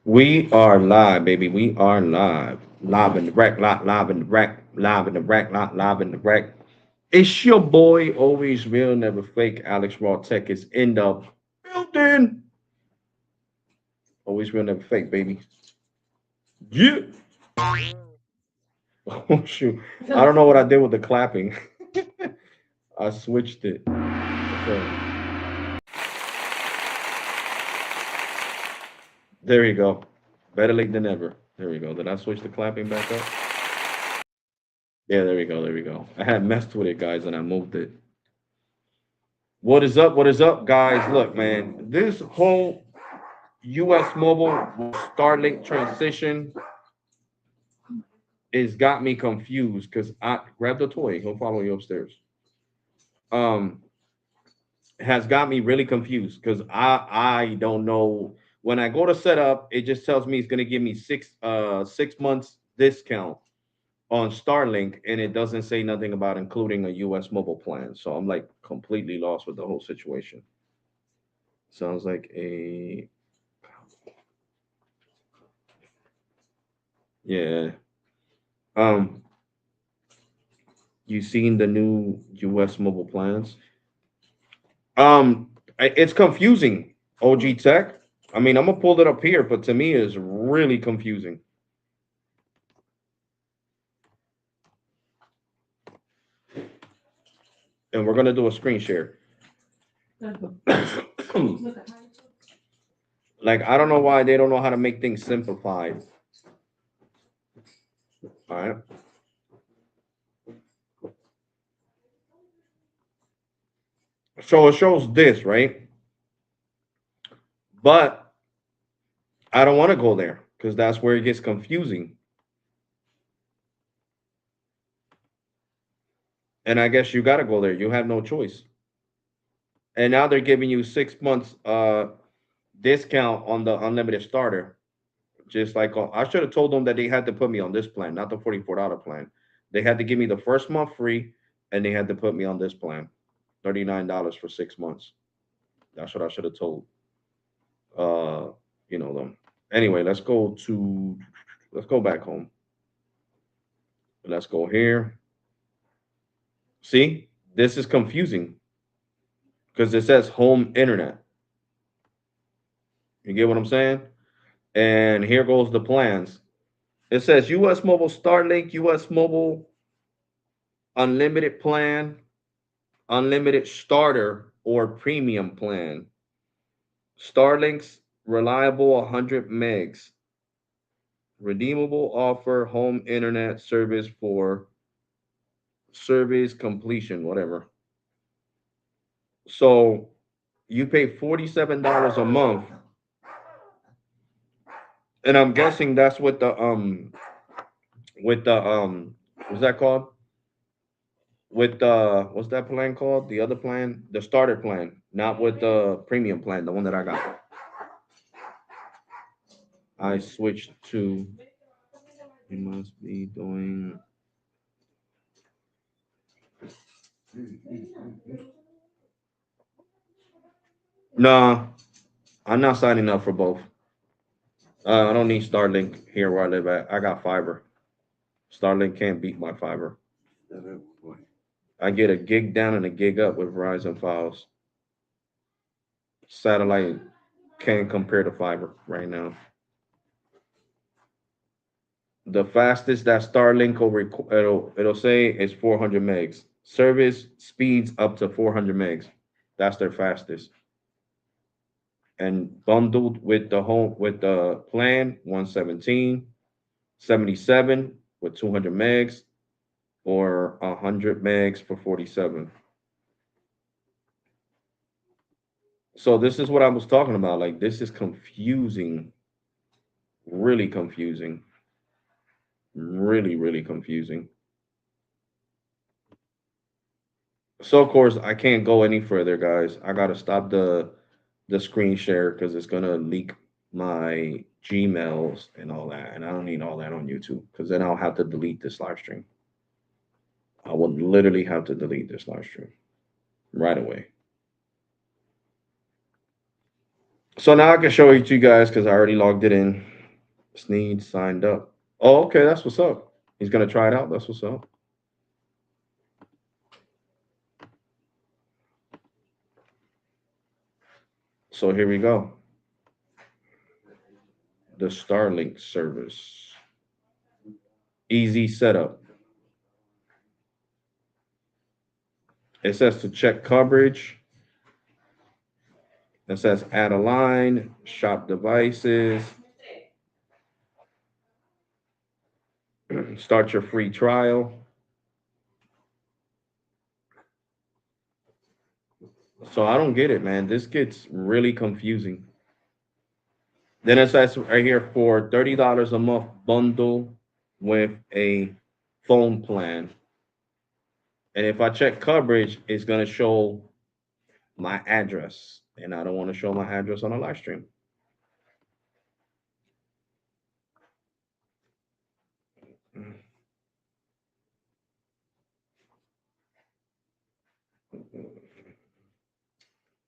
We are live, baby. We are live. Live in the wreck, live in the wreck, live in the wreck, live in the wreck. It's your boy, always real, never fake. Alex Rawtalk is in the building. Always real, never fake, baby. Yeah. Oh, shoot. I don't know what I did with the clapping. I switched it. So, there you go. Better late than never. There we go. Did I switch the clapping back up? Yeah, there we go. There we go. I had messed with it, guys, and I moved it. What is up? What is up, guys? Look, man, this whole US mobile Starlink transition is got me confused because I grabbed the toy. He'll follow you upstairs. Um, has got me really confused because I don't know. When I go to set up, it just tells me it's gonna give me 6 months discount on Starlink, and it doesn't say nothing about including a US mobile plan. So I'm like completely lost with the whole situation. Sounds like a yeah. Um, you seen the new US mobile plans? It's confusing. OG Tech. I mean, I'm gonna pull it up here, but to me, it's really confusing. And we're gonna do a screen share. Like, I don't know why they don't know how to make things simplified. All right. So it shows this, right? But I don't want to go there because that's where it gets confusing. And I guess you got to go there. You have no choice. And now they're giving you 6 months discount on the unlimited starter. Just like I should have told them that they had to put me on this plan, not the $44 plan. They had to give me the first month free, and they had to put me on this plan, $39 for 6 months. That's what I should have told. Uh, them. Anyway, let's go back home. Let's go here. See, this is confusing because it says home internet. You get what I'm saying? And here goes the plans. It says US Mobile Starlink, US Mobile Unlimited Plan, Unlimited Starter, or Premium Plan. Starlink's reliable 100 megs. Redeemable offer home internet service for service completion, whatever. So you pay $47 a month. And I'm guessing that's with the what's that called? With what's that plan called? The other plan, the starter plan, not with the premium plan, the one that I got. I switched to. You must be doing. Nah, I'm not signing up for both. I don't need Starlink here where I live at. I got fiber. Starlink can't beat my fiber. I get a gig down and a gig up with Verizon files. Satellite can't compare to fiber right now. The fastest that Starlink it'll say is 400 megs. Service speeds up to 400 megs. That's their fastest. And bundled with the plan 117, 77 with 200 megs, or 100 megs for 47. So this is what I was talking about. Like, this is confusing, really confusing, really, really confusing. So of course I can't go any further, guys. I gotta stop the screen share because it's gonna leak my Gmails and all that, and I don't need all that on YouTube because then I'll have to delete this live stream. I would literally have to delete this live stream right away. So now I can show it to you guys because I already logged it in. Sneed signed up. Oh, okay, that's what's up. He's gonna try it out. That's what's up. So here we go. The Starlink service. Easy setup. It says to check coverage. It says add a line, shop devices, start your free trial. So I don't get it, man. This gets really confusing. Then it says right here for $30 a month bundle with a phone plan. And if I check coverage, it's gonna show my address. And I don't want to show my address on a live stream.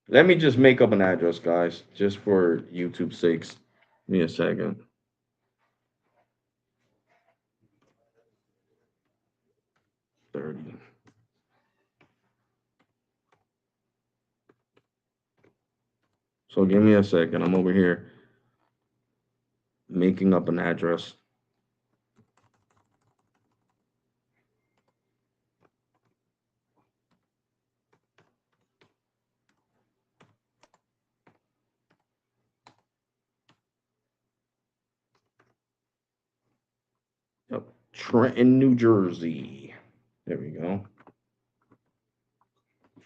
Let me just make up an address, guys, just for YouTube's sakes. Give me a second. 30. So give me a second. I'm over here making up an address. Yep. Trenton, New Jersey. There we go.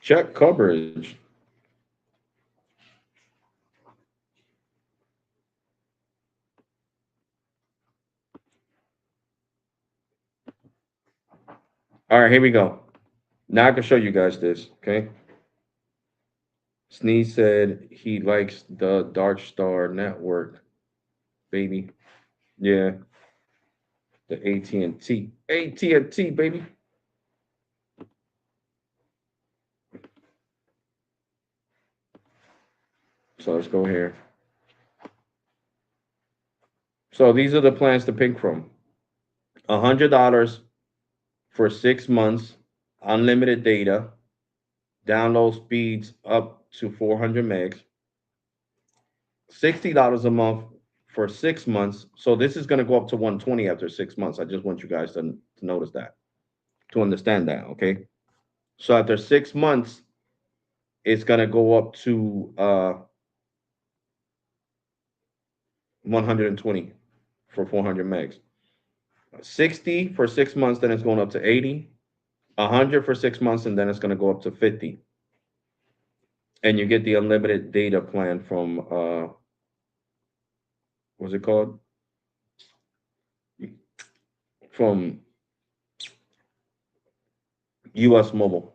Check coverage. All right, here we go. Now I can show you guys this, okay? Sneeze said he likes the Dark Star Network, baby. Yeah, the AT&T. AT&T, baby. So let's go here. So these are the plans to pick from. $100 for 6 months, unlimited data, download speeds up to 400 megs, $60 a month for 6 months. So this is going to go up to 120 after 6 months. I just want you guys to notice that, to understand that. Okay. So after 6 months, it's going to go up to 120 for 400 megs. 60 for 6 months, then it's going up to 80. 100 for 6 months, and then it's going to go up to 50. And you get the unlimited data plan from what's it called? From US Mobile.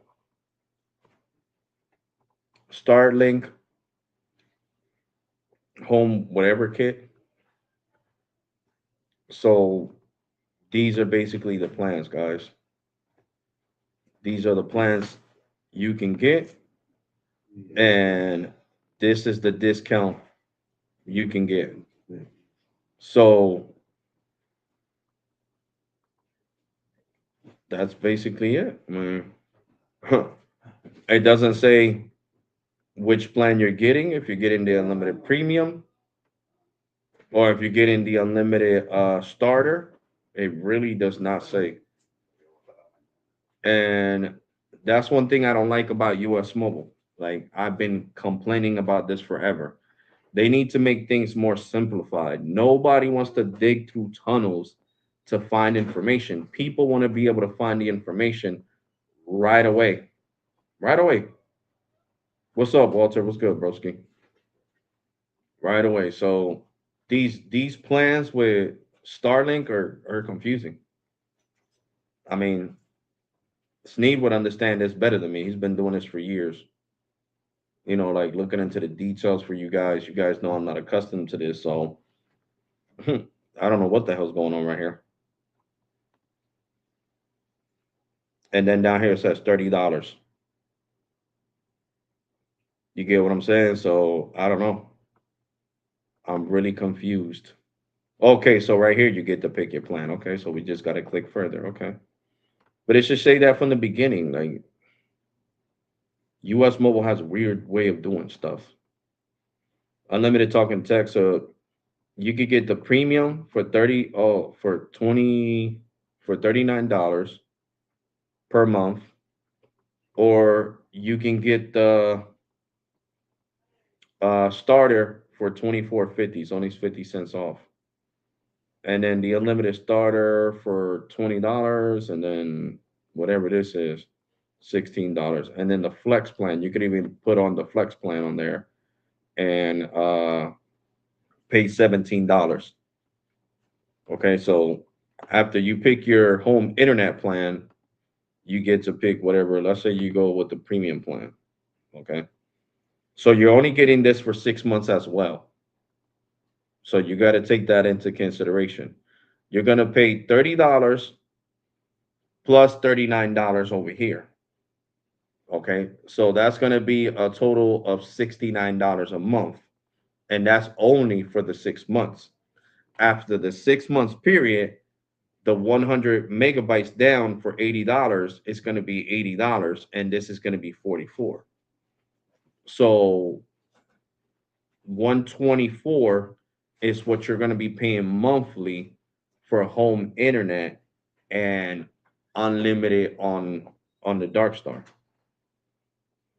Starlink home whatever kit. So these are basically the plans, guys. These are the plans you can get, and this is the discount you can get. So that's basically it. I mean, it doesn't say which plan you're getting, if you're getting the unlimited premium or if you're getting the unlimited starter. It really does not say. And that's one thing I don't like about US Mobile. Like, I've been complaining about this forever. They need to make things more simplified. Nobody wants to dig through tunnels to find information. People want to be able to find the information right away. Right away. What's up, Walter? What's good, broski? Right away. So these plans with Starlink are confusing. I mean, Sneed would understand this better than me. He's been doing this for years. Like looking into the details for you guys. You guys know I'm not accustomed to this, so I don't know what the hell's going on right here. And then down here it says $30. You get what I'm saying? So I don't know. I'm really confused. Okay, so right here you get to pick your plan. Okay, so we just got to click further. Okay, but it should say that from the beginning. Like US Mobile has a weird way of doing stuff. Unlimited talk and text. So you could get the premium for 30 oh for 20 for $39 per month, or you can get the starter for 24.50. It's only 50 cents off. And then the unlimited starter for $20, and then whatever this is, $16. And then the flex plan, you could even put on the flex plan on there and pay $17. Okay, so after you pick your home internet plan, you get to pick whatever. Let's say you go with the premium plan. Okay, so you're only getting this for 6 months as well. So you got to take that into consideration. You're gonna pay $30 plus $39 over here. Okay, so that's gonna be a total of $69 a month, and that's only for the 6 months. After the 6 months period, the 100 megabytes down for $80 is going to be $80, and this is going to be 44. So 124 is what you're going to be paying monthly for home internet and unlimited on the dark star.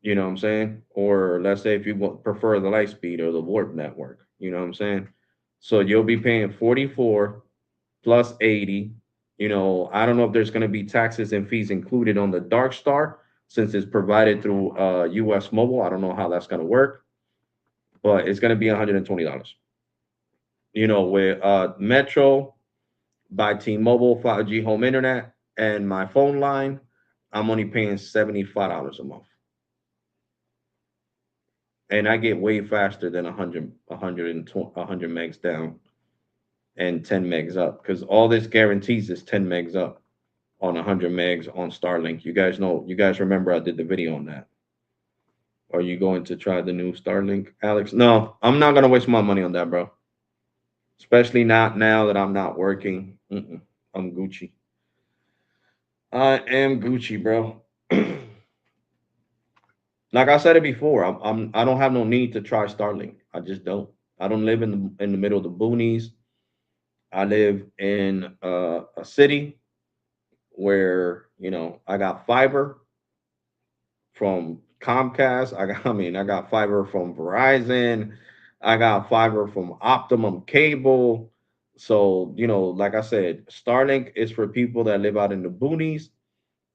You know what I'm saying? Or let's say if you prefer the light speed or the warp network, you know what I'm saying? So you'll be paying 44 plus 80. You know, I don't know if there's going to be taxes and fees included on the dark star since it's provided through US Mobile. I don't know how that's going to work, but it's going to be $120. You know, with Metro by T-Mobile 5G home internet and my phone line, I'm only paying $75 a month. And I get way faster than 100 megs down and 10 megs up because all this guarantees is 10 megs up on 100 megs on Starlink. You guys remember I did the video on that. Are you going to try the new Starlink, Alex? No, I'm not going to waste my money on that, bro. Especially not now that I'm not working. I'm Gucci. I am Gucci, bro. Like I said it before, I don't have no need to try Starlink. I just don't. I don't live in the middle of the boonies. I live in a city where I got fiber from Comcast. I got fiber from Verizon. I got fiber from Optimum Cable. So, like I said, Starlink is for people that live out in the boonies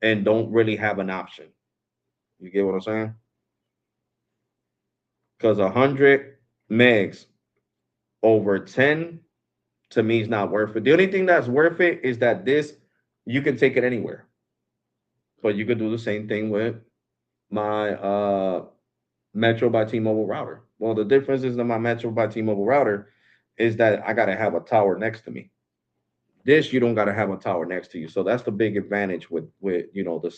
and don't really have an option. You get what I'm saying? Because 100 megs over 10 to me is not worth it. The only thing that's worth it is that this you can take it anywhere. But you could do the same thing with my Metro by T-Mobile router. Well, the difference is that my Metro by T-Mobile router is that I gotta have a tower next to me. This you don't gotta have a tower next to you. So that's the big advantage with the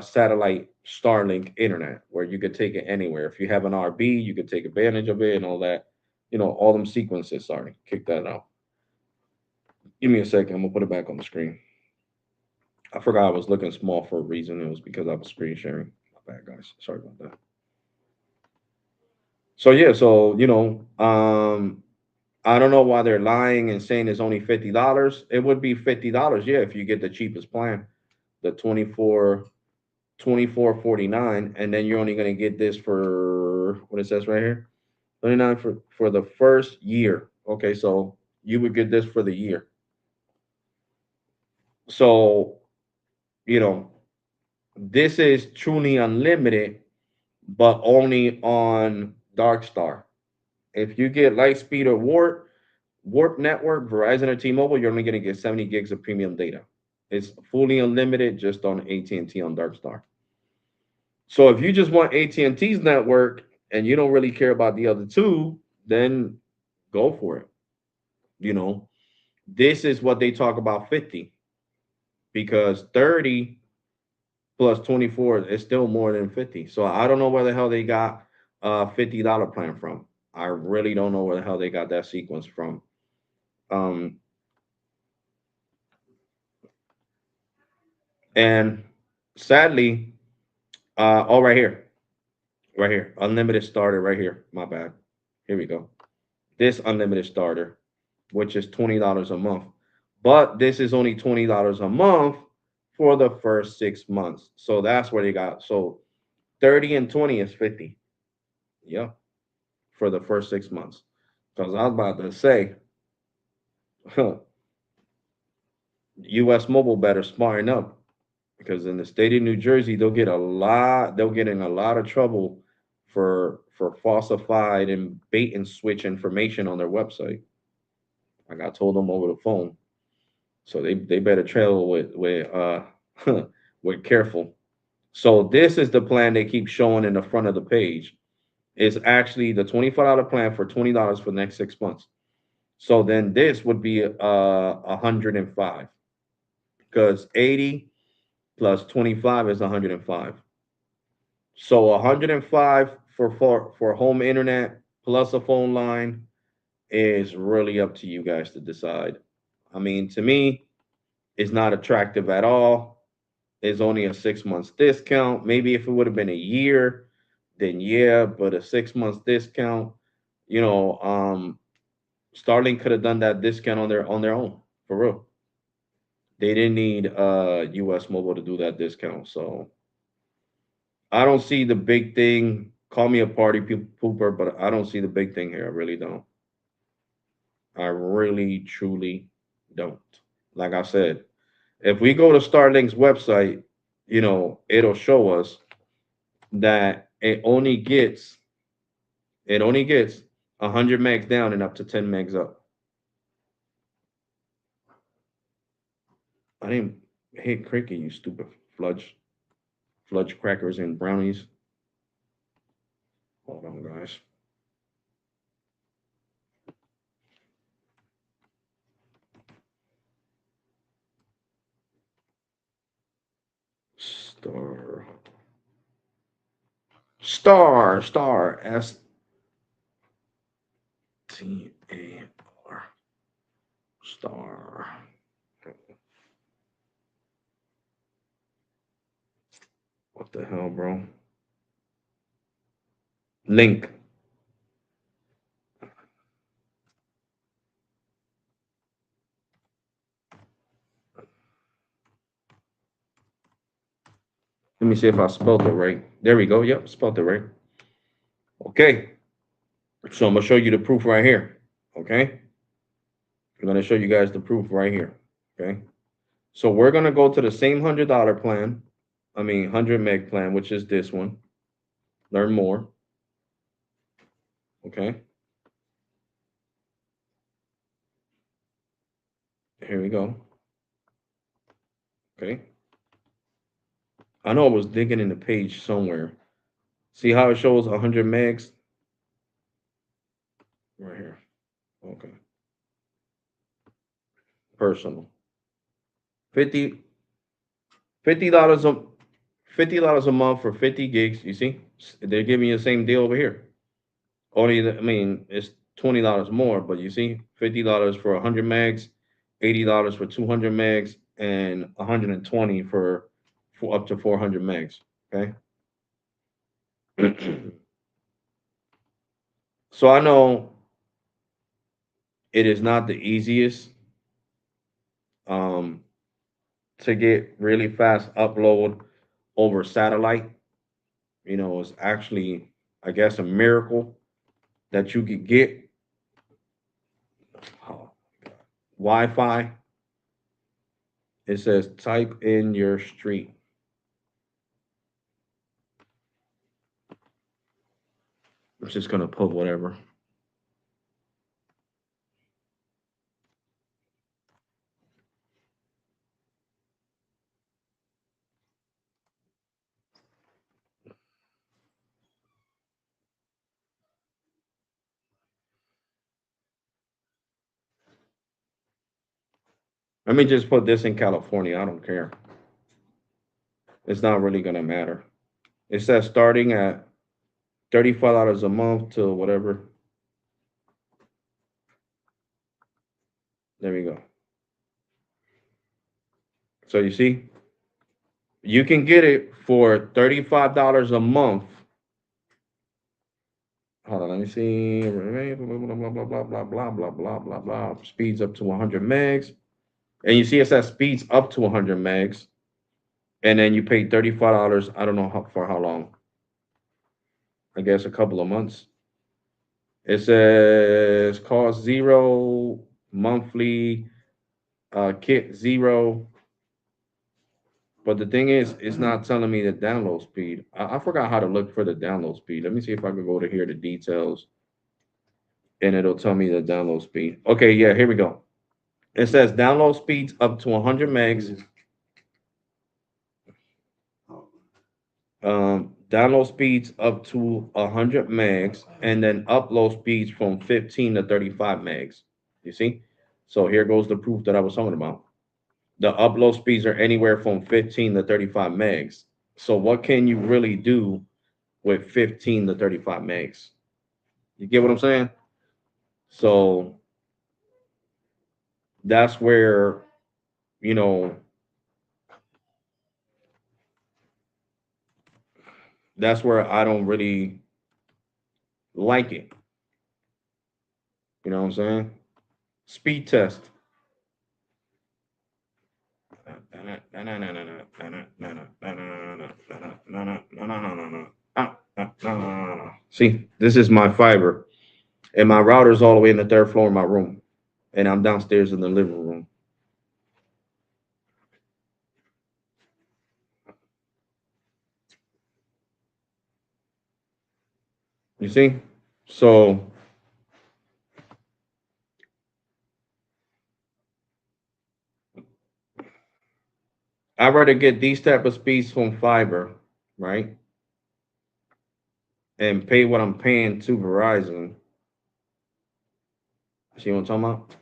satellite Starlink internet, where you could take it anywhere. If you have an RB, you could take advantage of it and all that. All them sequences. Sorry, kick that out. Give me a second. I'm gonna put it back on the screen. I forgot I was looking small for a reason. It was because I was screen sharing. My bad, guys. Sorry about that. So yeah, so I don't know why they're lying and saying it's only $50. It would be $50, yeah, if you get the cheapest plan, the 24.49, and then you're only gonna get this for what it says right here, 29 for the first year. Okay, so you would get this for the year. So you know this is truly unlimited, but only on Darkstar. If you get Lightspeed or Warp Network, Verizon or T-Mobile, you're only going to get 70 gigs of premium data. It's fully unlimited just on AT&T on Darkstar. So if you just want AT&T's network and you don't really care about the other two, then go for it. You know, this is what they talk about 50, because 30 plus 24 is still more than 50. So I don't know where the hell they got a $50 plan from. I really don't know where the hell they got that sequence from. Um, and sadly, oh, right here, unlimited starter, right here. My bad. Here we go. This unlimited starter, which is $20 a month, but this is only $20 a month for the first 6 months. So that's where they got. So 30 and 20 is 50. Yeah, for the first 6 months. Because I was about to say, U.S. Mobile better smarten up because in the state of New Jersey, they'll get in a lot of trouble for falsified and bait and switch information on their website. Like I told them over the phone. So they better travel with with careful. So this is the plan they keep showing in the front of the page. It's actually the $25 plan for $20 for the next 6 months. So then this would be 105 because 80 plus 25 is 105. So 105 for home internet plus a phone line is really up to you guys to decide. I mean, to me, it's not attractive at all. It's only a 6 months discount. Maybe if it would have been a year, then yeah, but a 6 months discount, you know, Starlink could have done that discount on their own, for real. They didn't need US Mobile to do that discount. So I don't see the big thing. Call me a party pooper, but I don't see the big thing here. I really don't. I really truly don't. Like I said, if we go to Starlink's website, it'll show us that it only gets 100 megs down and up to 10 megs up. I didn't hit cricket, you stupid fludge crackers and brownies. Hold on, guys. Star, star, STAR, star. What the hell, bro? Link. Let me see if I spelled it right. There we go. Yep, spelled it right. Okay. So I'm gonna show you the proof right here. Okay. I'm gonna show you guys the proof right here. Okay. So we're gonna go to the same $100 plan. I mean 100 meg plan, which is this one. Learn more. Okay. Here we go. Okay. I know I was digging in the page somewhere. See how it shows 100 megs? Right here. Okay. Personal. 50 $50 a $50 a month for 50 gigs. You see? They're giving you the same deal over here. Only I mean it's $20 more, but you see, $50 for 100 megs, $80 for 200 megs, and 120 for up to 400 megs. Okay. So I know it is not the easiest um, to get really fast upload over satellite. It's actually, I guess, a miracle that you could get oh, Wi-Fi. It says type in your street. I'm just gonna put whatever. Let me just put this in California. I don't care. It's not really gonna matter. It says starting at $35 a month to whatever. There we go. So you see, you can get it for $35 a month. Hold on, let me see. Blah blah blah blah blah blah blah blah blah blah. Speeds up to 100 megs, and you see it says speeds up to 100 megs, and then you pay $35. I don't know for how long. I guess a couple of months. It says cost zero, monthly kit zero. But the thing is, it's not telling me the download speed. I forgot how to look for the download speed. Let me see if I can go to here, the details, and it'll tell me the download speed. Okay, yeah, here we go. It says download speeds up to 100 megs. Download speeds up to 100 megs, and then upload speeds from 15 to 35 megs. You see? So here goes the proof that I was talking about. The upload speeds are anywhere from 15 to 35 megs. So what can you really do with 15 to 35 megs? You get what I'm saying? So that's where, you know, that's where I don't really like it. You know what I'm saying? Speed test. See, this is my fiber, and my router's all the way in the third floor of my room, and I'm downstairs in the living room. You see? So I'd rather get these type of speeds from fiber, right? And pay what I'm paying to Verizon. See what I'm talking about?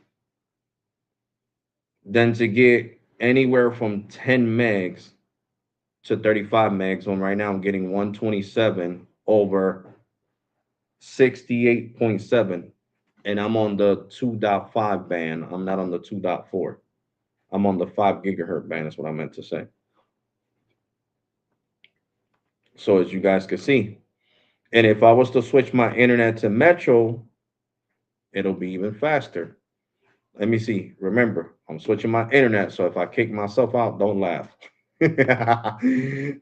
Than to get anywhere from 10 megs to 35 megs when right now I'm getting 127 over 68.7, and I'm on the 2.5 band. I'm not on the 2.4. I'm on the 5 gigahertz band. That's what I meant to say. So as you guys can see, and if I was to switch my internet to Metro, it'll be even faster. Let me see. Remember, I'm switching my internet, so if I kick myself out, don't laugh.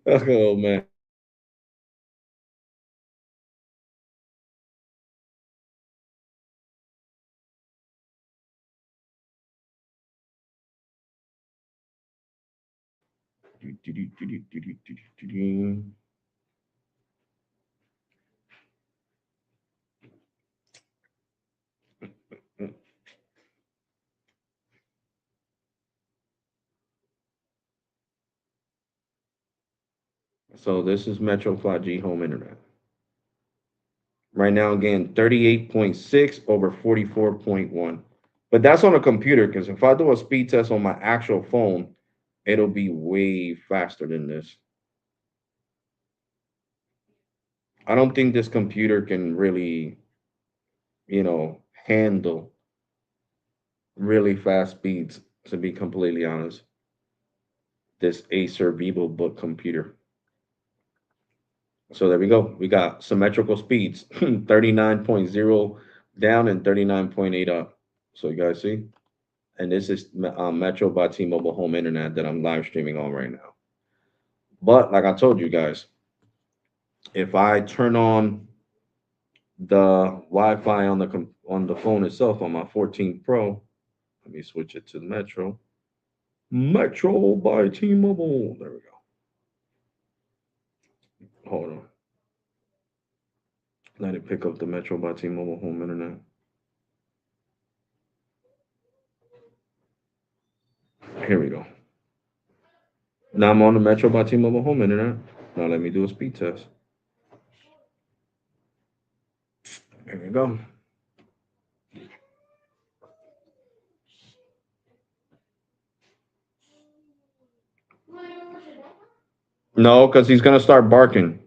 Oh man. So this is Metro 5G home internet. Right now, again, 38.6 over 44.1. But that's on a computer, because if I do a speed test on my actual phone, it'll be way faster than this. I don't think this computer can really, handle really fast speeds, to be completely honest. This Acer VivoBook computer. So there we go. We got symmetrical speeds, 39.0 down and 39.8 up. So you guys see? And this is Metro by T-Mobile Home Internet that I'm live streaming on right now. But like I told you guys, if I turn on the Wi-Fi on the phone itself on my 14 Pro, let me switch it to Metro. Metro by T-Mobile. There we go. Hold on. Let it pick up the Metro by T-Mobile Home Internet. Here we go. Now I'm on the Metro by T-Mobile Home Internet. Now let me do a speed test. Here we go. No, because he's gonna start barking.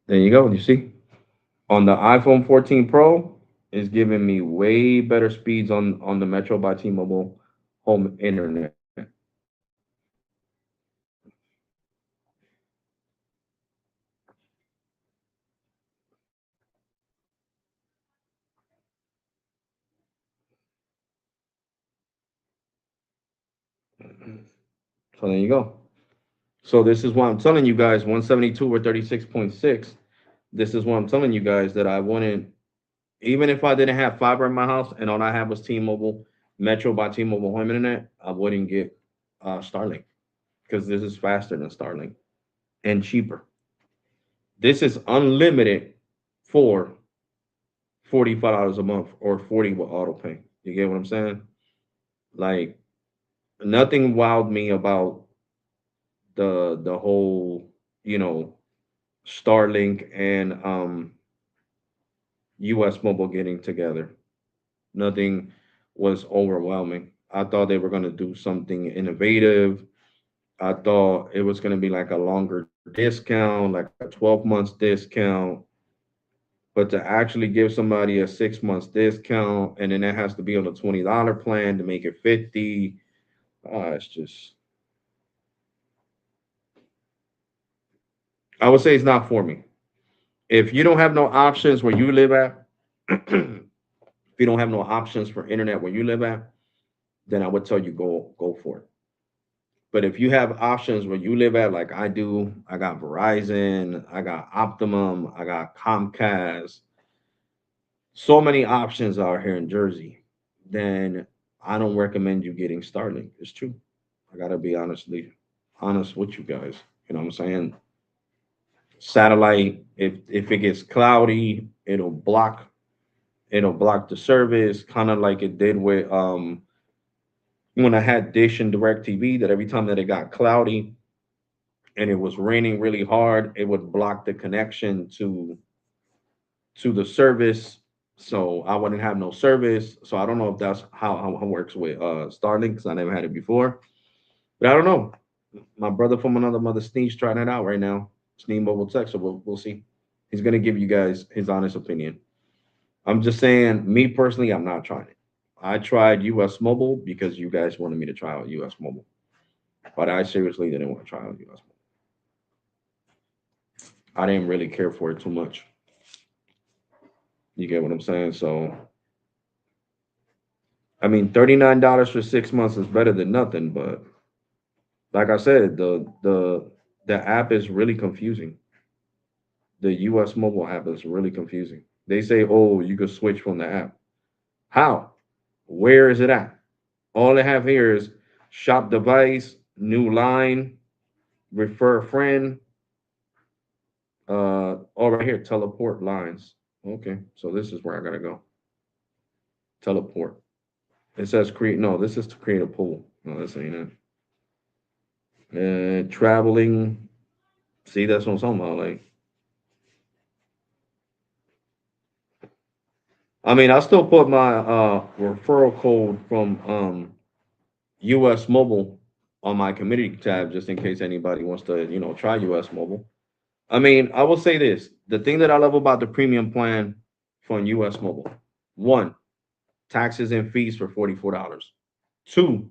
There you go. You see? On the iPhone 14 Pro, is giving me way better speeds on the Metro by T-Mobile home internet. So there you go. So this is why I'm telling you guys 172 or 36.6. This is why I'm telling you guys that I wouldn't, even if I didn't have fiber in my house and all I had was T-Mobile, Metro by T-Mobile home internet, I wouldn't get Starlink because this is faster than Starlink and cheaper. This is unlimited for $45 a month or 40 with auto pay. You get what I'm saying? Like nothing wowed me about the whole, you know, Starlink and US Mobile getting together. Nothing was overwhelming. I thought they were going to do something innovative. I thought it was going to be like a longer discount, like a 12 months discount, but to actually give somebody a 6 months discount and then that has to be on a $20 plan to make it 50, it's just, I would say it's not for me. If you don't have no options where you live at, if you don't have no options for internet where you live at, then I would tell you go for it. But if you have options where you live at, like I do, I got Verizon, I got Optimum, I got Comcast, so many options out here in Jersey, then I don't recommend you getting Starlink. It's true. I gotta be honest with you guys. You know what I'm saying? Satellite, if it gets cloudy, it'll block the service, kind of like it did with when I had Dish and Direct TV, that every time that it got cloudy and it was raining really hard, it would block the connection to the service. So I wouldn't have no service. So I don't know if that's how it works with Starlink because I never had it before. But I don't know. My brother from another mother, Sneeze, trying it out right now. Sneeze Mobile Tech. So we'll see. He's gonna give you guys his honest opinion. I'm just saying, me personally, I'm not trying it. I tried US Mobile because you guys wanted me to try out US Mobile, but I seriously didn't want to try out US Mobile. I didn't really care for it too much. You get what I'm saying? So, I mean, $39 for 6 months is better than nothing. But like I said, the app is really confusing. The US mobile app is really confusing. They say, oh, you can switch from the app. How? Where is it at? All they have here is shop device, new line, refer a friend. All right here, teleport lines. Okay, so this is where I gotta go. Teleport. It says create. No, this is to create a pool. No, this ain't it. Traveling. See, that's what I'm talking about. Like, I mean, I still put my referral code from US Mobile on my community tab just in case anybody wants to, try US Mobile. I mean, I will say this: the thing that I love about the premium plan from US Mobile, one, taxes and fees for $44. Two,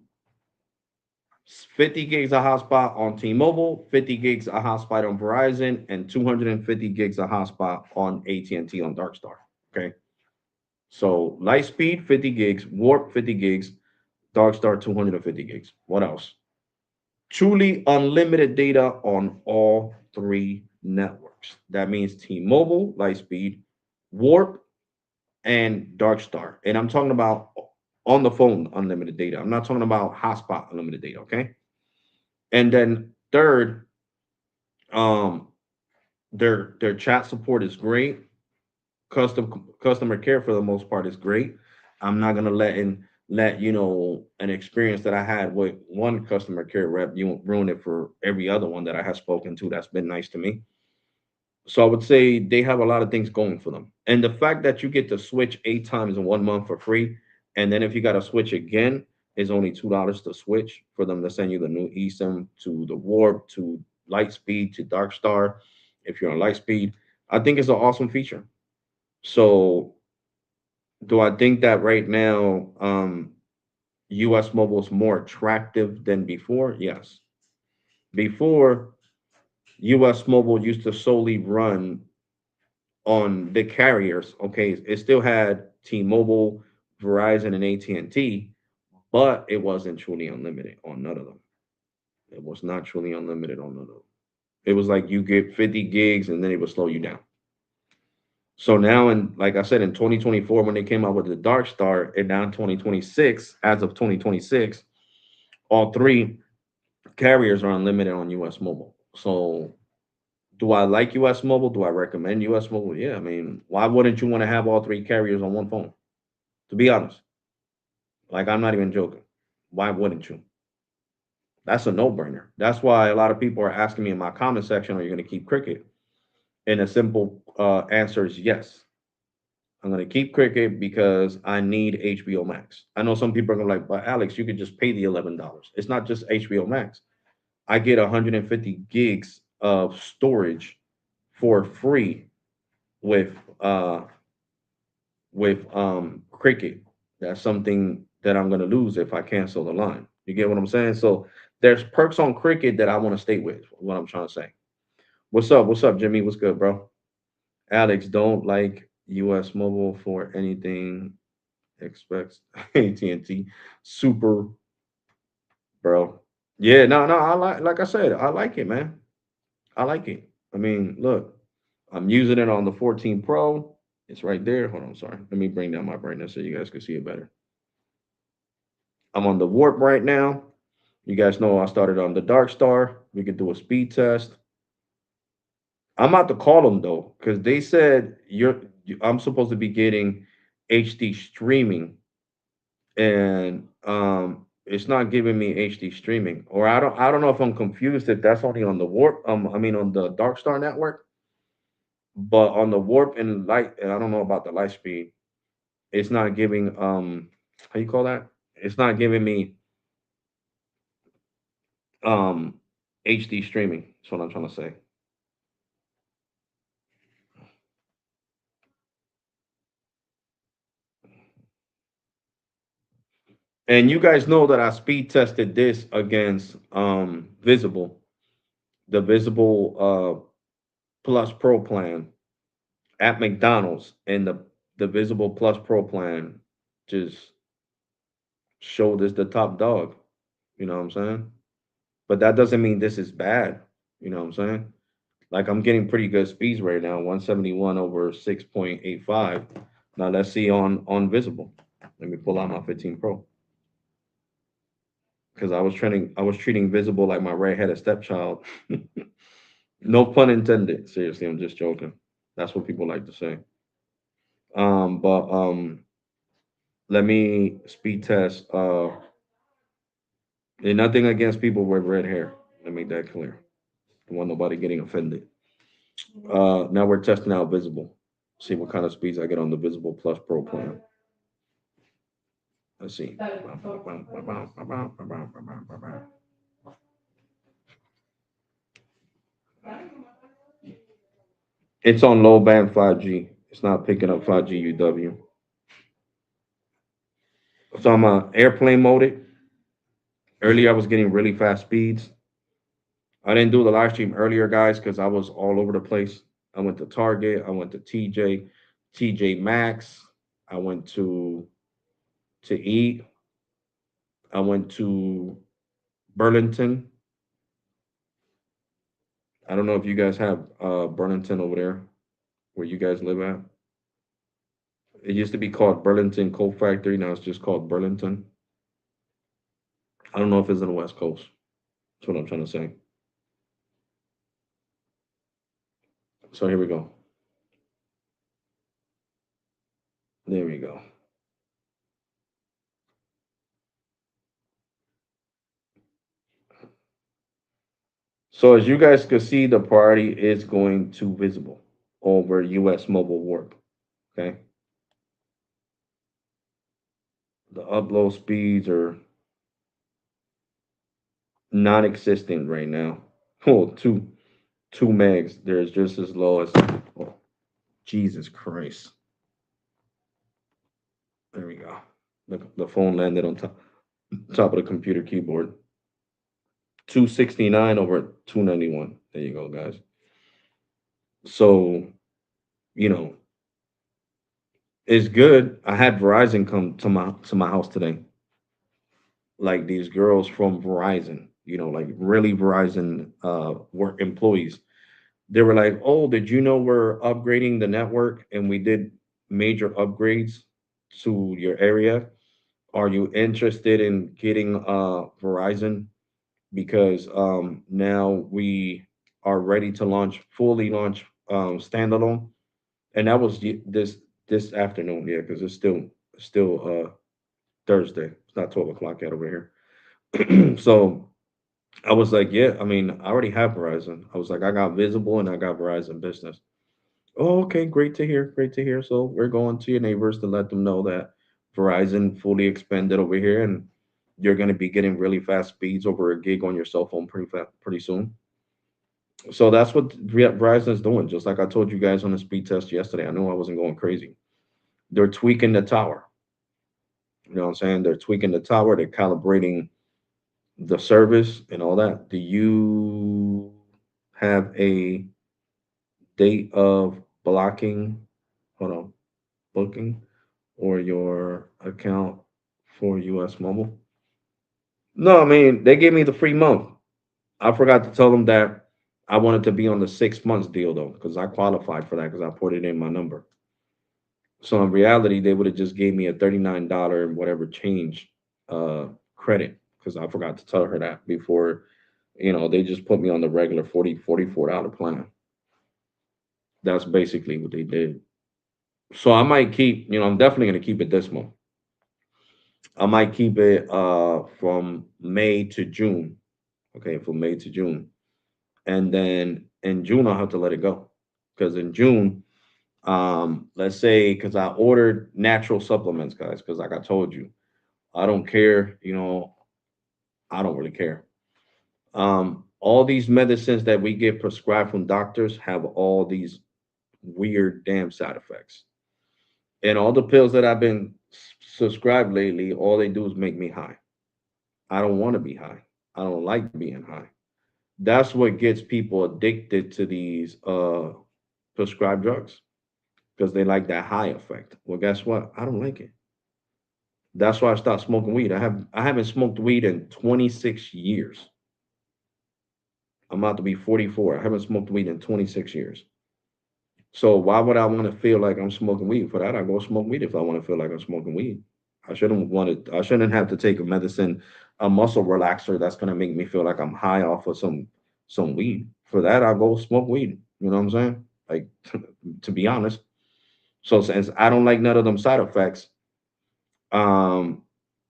50 gigs of hotspot on T-Mobile, 50 gigs of hotspot on Verizon, and 250 gigs of hotspot on AT&T on Darkstar. Okay, so Lightspeed 50 gigs, Warp 50 gigs, Darkstar 250 gigs. What else? Truly unlimited data on all three networks. That means T-Mobile, Lightspeed, Warp, and Darkstar. And I'm talking about on the phone unlimited data. I'm not talking about hotspot unlimited data. Okay. And then third, um, their chat support is great. Customer care for the most part is great. I'm not gonna let an experience that I had with one customer care rep you ruin it for every other one that I have spoken to that's been nice to me. So I would say they have a lot of things going for them. And the fact that you get to switch 8 times in 1 month for free, and then if you got to switch again, is only $2 to switch for them to send you the new eSIM to the Warp to Lightspeed to Darkstar if you're on Lightspeed. I think it's an awesome feature. So do I think that right now US mobile is more attractive than before? Yes. Before, US mobile used to solely run on the carriers. Okay, it still had T-Mobile, Verizon, and AT&T, but it wasn't truly unlimited on none of them. It was not truly unlimited on none of them. It was like you get 50 gigs and then it would slow you down. So now, in like I said, in 2024, when they came out with the Dark Star, and now in 2026, as of 2026, all three carriers are unlimited on US mobile. So do I like US mobile? Do I recommend US mobile? Yeah, I mean, why wouldn't you want to have all three carriers on one phone? To be honest, like I'm not even joking. Why wouldn't you? That's a no-brainer. That's why a lot of people are asking me in my comment section, are you going to keep cricket? And a simple answer is yes. I'm going to keep cricket because I need HBO Max. I know some people are going to like, but Alex, you could just pay the $11. It's not just HBO Max. I get 150 gigs of storage for free with uh cricket. That's something that I'm gonna lose if I cancel the line. You get what I'm saying? So there's perks on cricket that I want to stay with. What I'm trying to say. What's up? What's up, Jimmy? What's good, bro? Alex, don't like US mobile for anything. Expects AT&T super, bro. Yeah, no, no. I like I said, I like it, man. I like it. I mean, look, I'm using it on the 14 Pro. It's right there. Hold on, sorry. Let me bring down my brightness so you guys can see it better. I'm on the warp right now. You guys know I started on the Dark Star. We could do a speed test. I'm about to call them though, because they said I'm supposed to be getting HD streaming, and it's not giving me HD streaming. Or I don't know if I'm confused if that's only on the warp. I mean on the Dark Star network, but on the warp and light, and I don't know about the light speed. It's not giving how you call that? It's not giving me um HD streaming. That's what I'm trying to say. And you guys know that I speed tested this against Visible, the Visible Plus Pro plan at McDonald's, and the Visible Plus Pro plan just showed us the top dog. You know what I'm saying? But that doesn't mean this is bad. You know what I'm saying? Like I'm getting pretty good speeds right now, 171 over 6.85. Now let's see on Visible. Let me pull out my 15 Pro because I was treating Visible like my redheaded stepchild. No pun intended. Seriously, I'm just joking. That's what people like to say. But let me speed test. And nothing against people with red hair. Let me make that clear. Don't want nobody getting offended. Now we're testing out Visible. See what kind of speeds I get on the Visible Plus Pro plan. Let's see. It's on low band 5G. It's not picking up 5G UW. So I'm airplane mode. Earlier, I was getting really fast speeds. I didn't do the live stream earlier, guys, because I was all over the place. I went to Target. I went to TJ Maxx. I went to eat. I went to Burlington. I don't know if you guys have Burlington over there where you guys live at. It used to be called Burlington Coat Factory. Now it's just called Burlington. I don't know if it's in the West Coast. That's what I'm trying to say. So here we go. There we go. So as you guys can see, the priority is going to Visible over US Mobile Warp. Okay. The upload speeds are non-existent right now. Oh, two megs. There's just as low as oh, Jesus Christ. The phone landed on top of the computer keyboard. 269 over 291. There you go, guys. So, you know, it's good. I had Verizon come to my house today. Like these girls from Verizon, like really Verizon work employees. They were like, "Oh, did you know we're upgrading the network and we did major upgrades to your area? Are you interested in getting Verizon? Because now we are ready to fully launch standalone." And that was this afternoon, yeah, because it's still Thursday. It's not 12 o'clock yet over here. So I was like, yeah, I mean, I already have Verizon. I was like, I got Visible and I got Verizon Business. Oh, okay, great to hear. Great to hear. So we're going to your neighbors to let them know that Verizon fully expanded over here, and you're going to be getting really fast speeds over a gig on your cell phone pretty soon. So that's what Verizon is doing. Just like I told you guys on the speed test yesterday. I knew I wasn't going crazy. They're tweaking the tower. You know what I'm saying? They're tweaking the tower. They're calibrating the service and all that. Do you have a date of blocking? Hold on, booking or your account for US Mobile? No, I mean, they gave me the free month. I forgot to tell them that I wanted to be on the 6 months deal though, because I qualified for that because I put it in my number. So in reality, they would have just gave me a $39 and whatever change uh credit because I forgot to tell her that before. They just put me on the regular 44 plan. That's basically what they did. So I might keep, I'm definitely gonna keep it this month. I might keep it from May to June. Okay, from May to June. And then in June I'll have to let it go. Because in June, let's say because I ordered natural supplements, guys, because like I told you, I don't care, I don't really care. All these medicines that we get prescribed from doctors have all these weird damn side effects. And all the pills that I've been subscribed lately, all they do is make me high. I don't want to be high. I don't like being high. That's what gets people addicted to these prescribed drugs because they like that high effect. Well, guess what? I don't like it. That's why I stopped smoking weed. I haven't smoked weed in 26 years. I'm about to be 44. I haven't smoked weed in 26 years. So why would I want to feel like I'm smoking weed? For that, I go smoke weed if I want to feel like I'm smoking weed. I shouldn't have to take a medicine, a muscle relaxer that's gonna make me feel like I'm high off of some weed. For that, I'll go smoke weed. You know what I'm saying? Like to be honest. So since I don't like none of them side effects, um,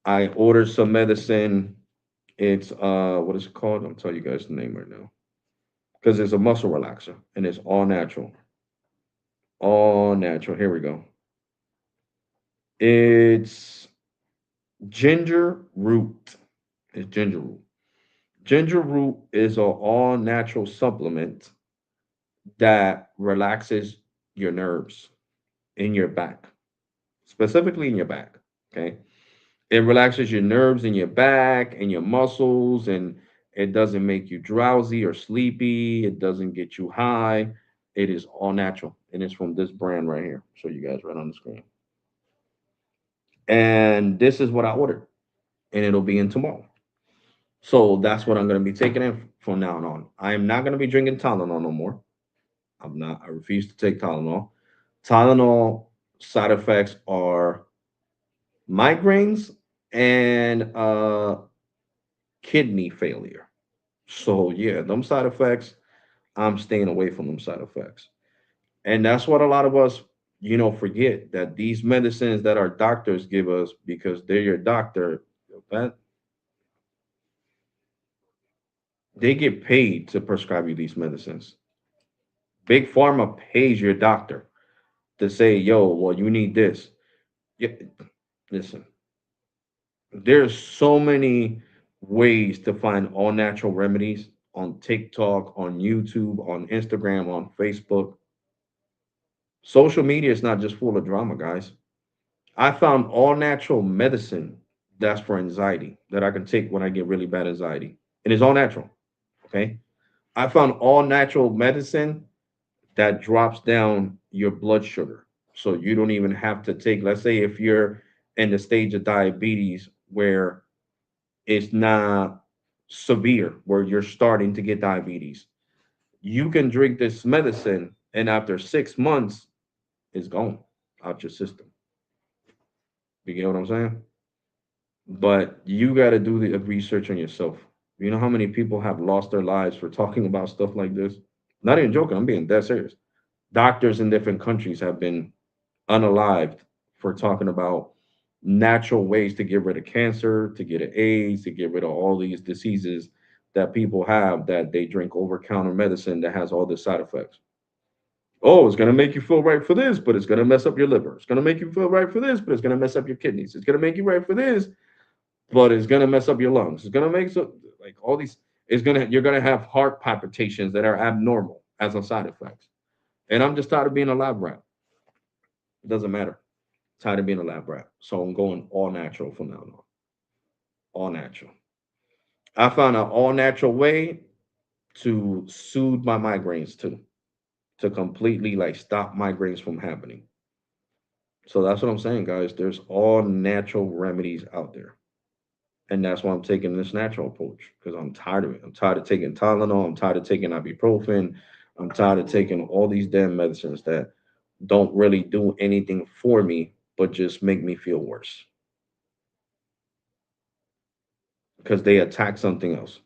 I ordered some medicine. It's what is it called? I'll tell you guys the name right now. Because it's a muscle relaxer and it's all natural. All natural. Here we go. It's ginger root. It's ginger root. Ginger root is an all natural supplement that relaxes your nerves in your back, specifically in your back. Okay. It relaxes your nerves in your back and your muscles, and it doesn't make you drowsy or sleepy. It doesn't get you high. It is all natural, and it's from this brand right here. Show you guys right on the screen. And this is what I ordered, and it'll be in tomorrow. So that's what I'm going to be taking in from now on. I am not going to be drinking Tylenol no more. I'm not. I refuse to take Tylenol. Tylenol side effects are migraines and kidney failure. So yeah, them side effects, I'm staying away from them side effects. And that's what a lot of us, forget that these medicines that our doctors give us because they're your doctor, that they get paid to prescribe you these medicines. Big pharma pays your doctor to say, yo, well, you need this. Yeah, listen, there's so many ways to find all natural remedies on TikTok, on YouTube, on Instagram, on Facebook. Social media is not just full of drama, guys. I found all natural medicine that's for anxiety that I can take when I get really bad anxiety. And it's all natural. Okay. I found all natural medicine that drops down your blood sugar. So you don't even have to take, let's say, if you're in the stage of diabetes where it's not severe, where you're starting to get diabetes, you can drink this medicine, and after 6 months, it's gone out your system. You get what I'm saying? But you got to do the research on yourself. You know how many people have lost their lives for talking about stuff like this? Not even joking. I'm being dead serious. Doctors in different countries have been unalived for talking about natural ways to get rid of cancer, to get rid of AIDS, to get rid of all these diseases that people have that they drink over counter medicine that has all the side effects. Oh, it's going to make you feel right for this, but it's going to mess up your liver. It's going to make you feel right for this, but it's going to mess up your kidneys. It's going to make you right for this, but it's going to mess up your lungs. It's going to make so like all these. It's going to you're going to have heart palpitations that are abnormal as a side effect. And I'm just tired of being a lab rat. It doesn't matter. Tired of being a lab rat. So I'm going all natural from now on. All natural. I found an all natural way to soothe my migraines too, to completely like stop migraines from happening. So that's what I'm saying, guys. There's all natural remedies out there. And that's why I'm taking this natural approach because I'm tired of it. I'm tired of taking Tylenol. I'm tired of taking ibuprofen. I'm tired of taking all these damn medicines that don't really do anything for me, but just make me feel worse because they attack something else.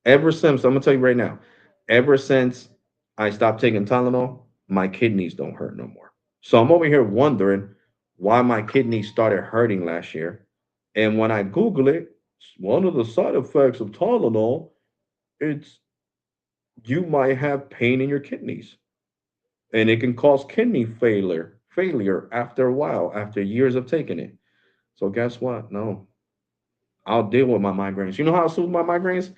Ever since, I'm gonna tell you right now, ever since I stopped taking Tylenol, my kidneys don't hurt no more. So I'm over here wondering why my kidneys started hurting last year. And when I Google it, one of the side effects of Tylenol, it's you might have pain in your kidneys. And it can cause kidney failure after a while, after years of taking it. So guess what? No, I'll deal with my migraines. You know how I soothe my migraines?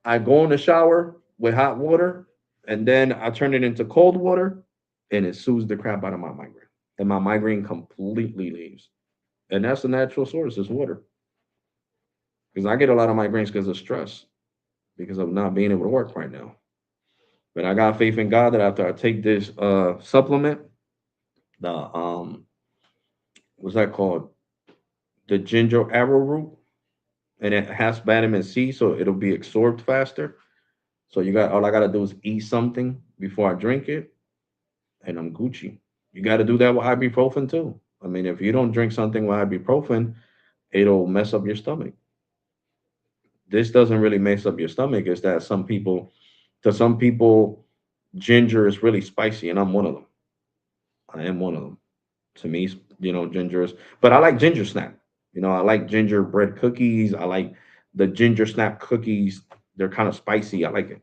I go in the shower with hot water and then I turn it into cold water and it soothes the crap out of my migraine. And my migraine completely leaves. And that's the natural source is water. Because I get a lot of migraines because of stress, because of not being able to work right now. But I got faith in God that after I take this supplement, the what's that called? The ginger arrowroot, and it has vitamin C, so it'll be absorbed faster. So you got all I gotta do is eat something before I drink it, and I'm Gucci. You got to do that with ibuprofen too. I mean, if you don't drink something with ibuprofen, it'll mess up your stomach. This doesn't really mess up your stomach. Is that to some people, ginger is really spicy, and I'm one of them. I am one of them. To me, ginger is, but I like ginger snap. I like gingerbread cookies. I like the ginger snap cookies. They're kind of spicy. I like it.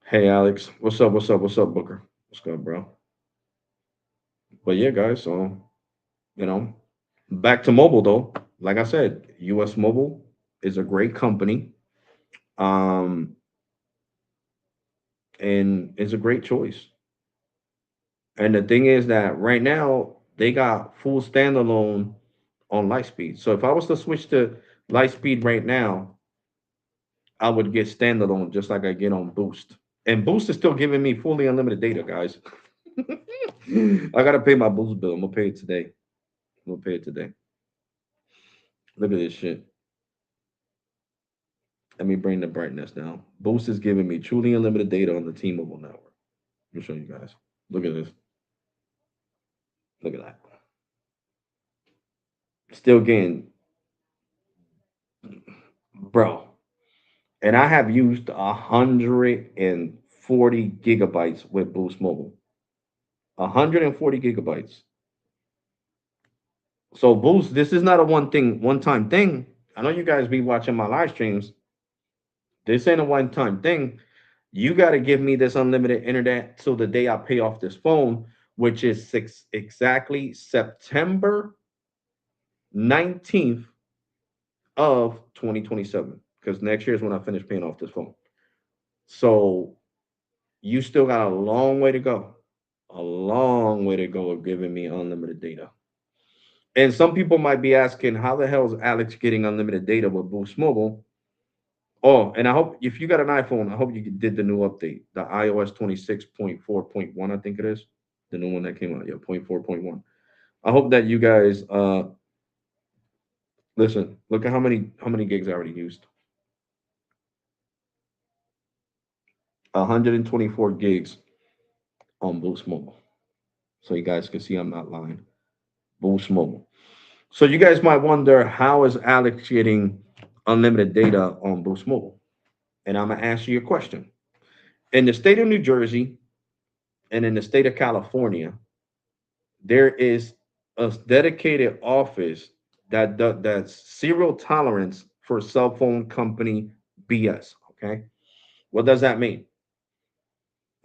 Hey, Alex. What's up? What's up? What's up, Booker? What's good, bro? But yeah, guys. So, you know, back to mobile though. Like I said, US Mobile is a great company. Um, and it's a great choice. And the thing is that right now they got full standalone on Lightspeed. So if I was to switch to Lightspeed right now, I would get standalone just like I get on Boost. And Boost is still giving me fully unlimited data, guys. I gotta pay my Boost bill. I'm gonna pay it today. I'm gonna pay it today. Look at this shit. Let me bring the brightness down. Boost is giving me truly unlimited data on the T-Mobile network. Let me show you guys. Look at this. Look at that. Still getting, bro. And I have used 140 gigabytes with Boost Mobile. 140 gigabytes. So Boost, this is not a one time thing. I know you guys be watching my live streams. This ain't a one time thing. You got to give me this unlimited internet till the day I pay off this phone, which is exactly September 19th of 2027. Because next year is when I finish paying off this phone. So you still got a long way to go. a long way to go of giving me unlimited data. And some people might be asking, how the hell is Alex getting unlimited data with Boost Mobile? Oh, and I hope if you got an iPhone, I hope you did the new update, the iOS 26.4.1, I think it is, the new one that came out. Yeah, 0.4.1. I hope that you guys listen. Look at how many gigs I already used. 124 gigs on Boost Mobile. So you guys can see I'm not lying. Boost Mobile. So you guys might wonder, how is Alex getting unlimited data on Boost Mobile? And I'm gonna answer your question. In the state of New Jersey and in the state of California, there is a dedicated office that's zero tolerance for cell phone company BS. Okay, what does that mean?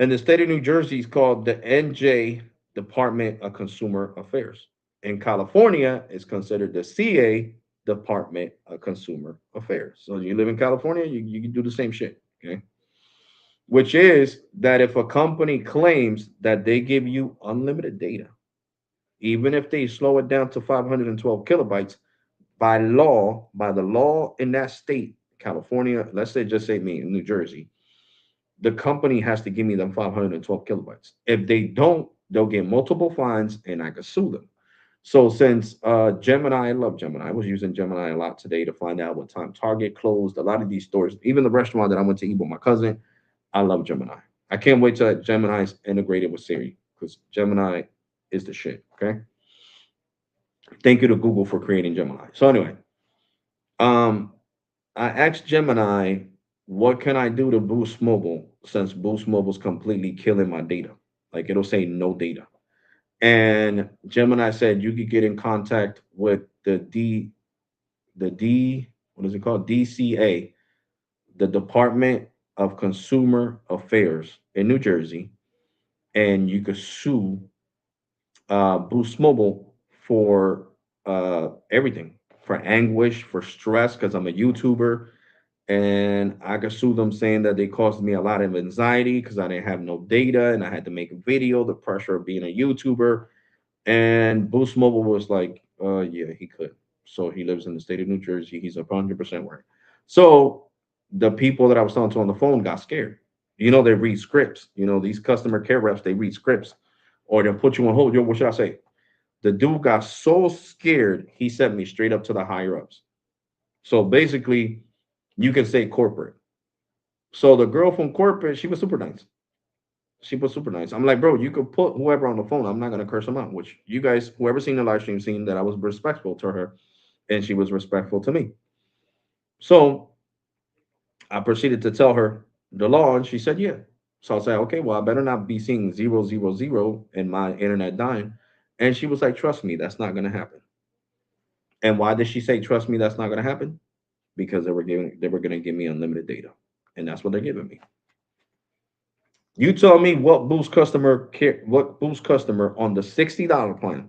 In the state of New Jersey, it's called the NJ Department of Consumer Affairs. In California, it's considered the CA Department of Consumer Affairs. So you live in California, you can do the same shit. Okay, which is that if a company claims that they give you unlimited data, even if they slow it down to 512 kilobytes, by the law in that state, California, let's say, just say me in New Jersey, the company has to give me them 512 kilobytes. If they don't, they'll get multiple fines and I could sue them. So since Gemini, I love Gemini. I was using Gemini a lot today to find out what time Target closed. A lot of these stores, even the restaurant that I went to eat with my cousin, I love Gemini. I can't wait till Gemini is integrated with Siri because Gemini is the shit. Okay. Thank you to Google for creating Gemini. So anyway, um, I asked Gemini, what can I do to boost mobile since boost mobile's completely killing my data? Like it'll say no data. And Gemini said you could get in contact with the what is it called? DCA, the Department of Consumer Affairs in New Jersey, and you could sue Boost Mobile for everything, for anguish, for stress, because I'm a YouTuber, and I could sue them saying that they caused me a lot of anxiety because I didn't have no data and I had to make a video, the pressure of being a YouTuber. And Boost Mobile was like, yeah, he could. So he lives in the state of New Jersey. He's 100% right. So the people that I was talking to on the phone got scared. You know, they read scripts. You know, these customer care reps, they read scripts or they'll put you on hold. Yo, what should I say? The dude got so scared, he sent me straight up to the higher ups. So basically, you can say corporate. So the girl from corporate, she was super nice. She was super nice. I'm like, bro, you could put whoever on the phone. I'm not gonna curse them out. Which you guys, whoever seen the live stream, seen that I was respectful to her, and she was respectful to me. So I proceeded to tell her the law, and she said, yeah. So I said, okay, well, I better not be seeing 000 in my internet dying. And she was like, trust me, that's not gonna happen. And why did she say, trust me, that's not gonna happen? Because they were gonna give me unlimited data, and that's what they're giving me. You tell me what boost customer on the $60 plan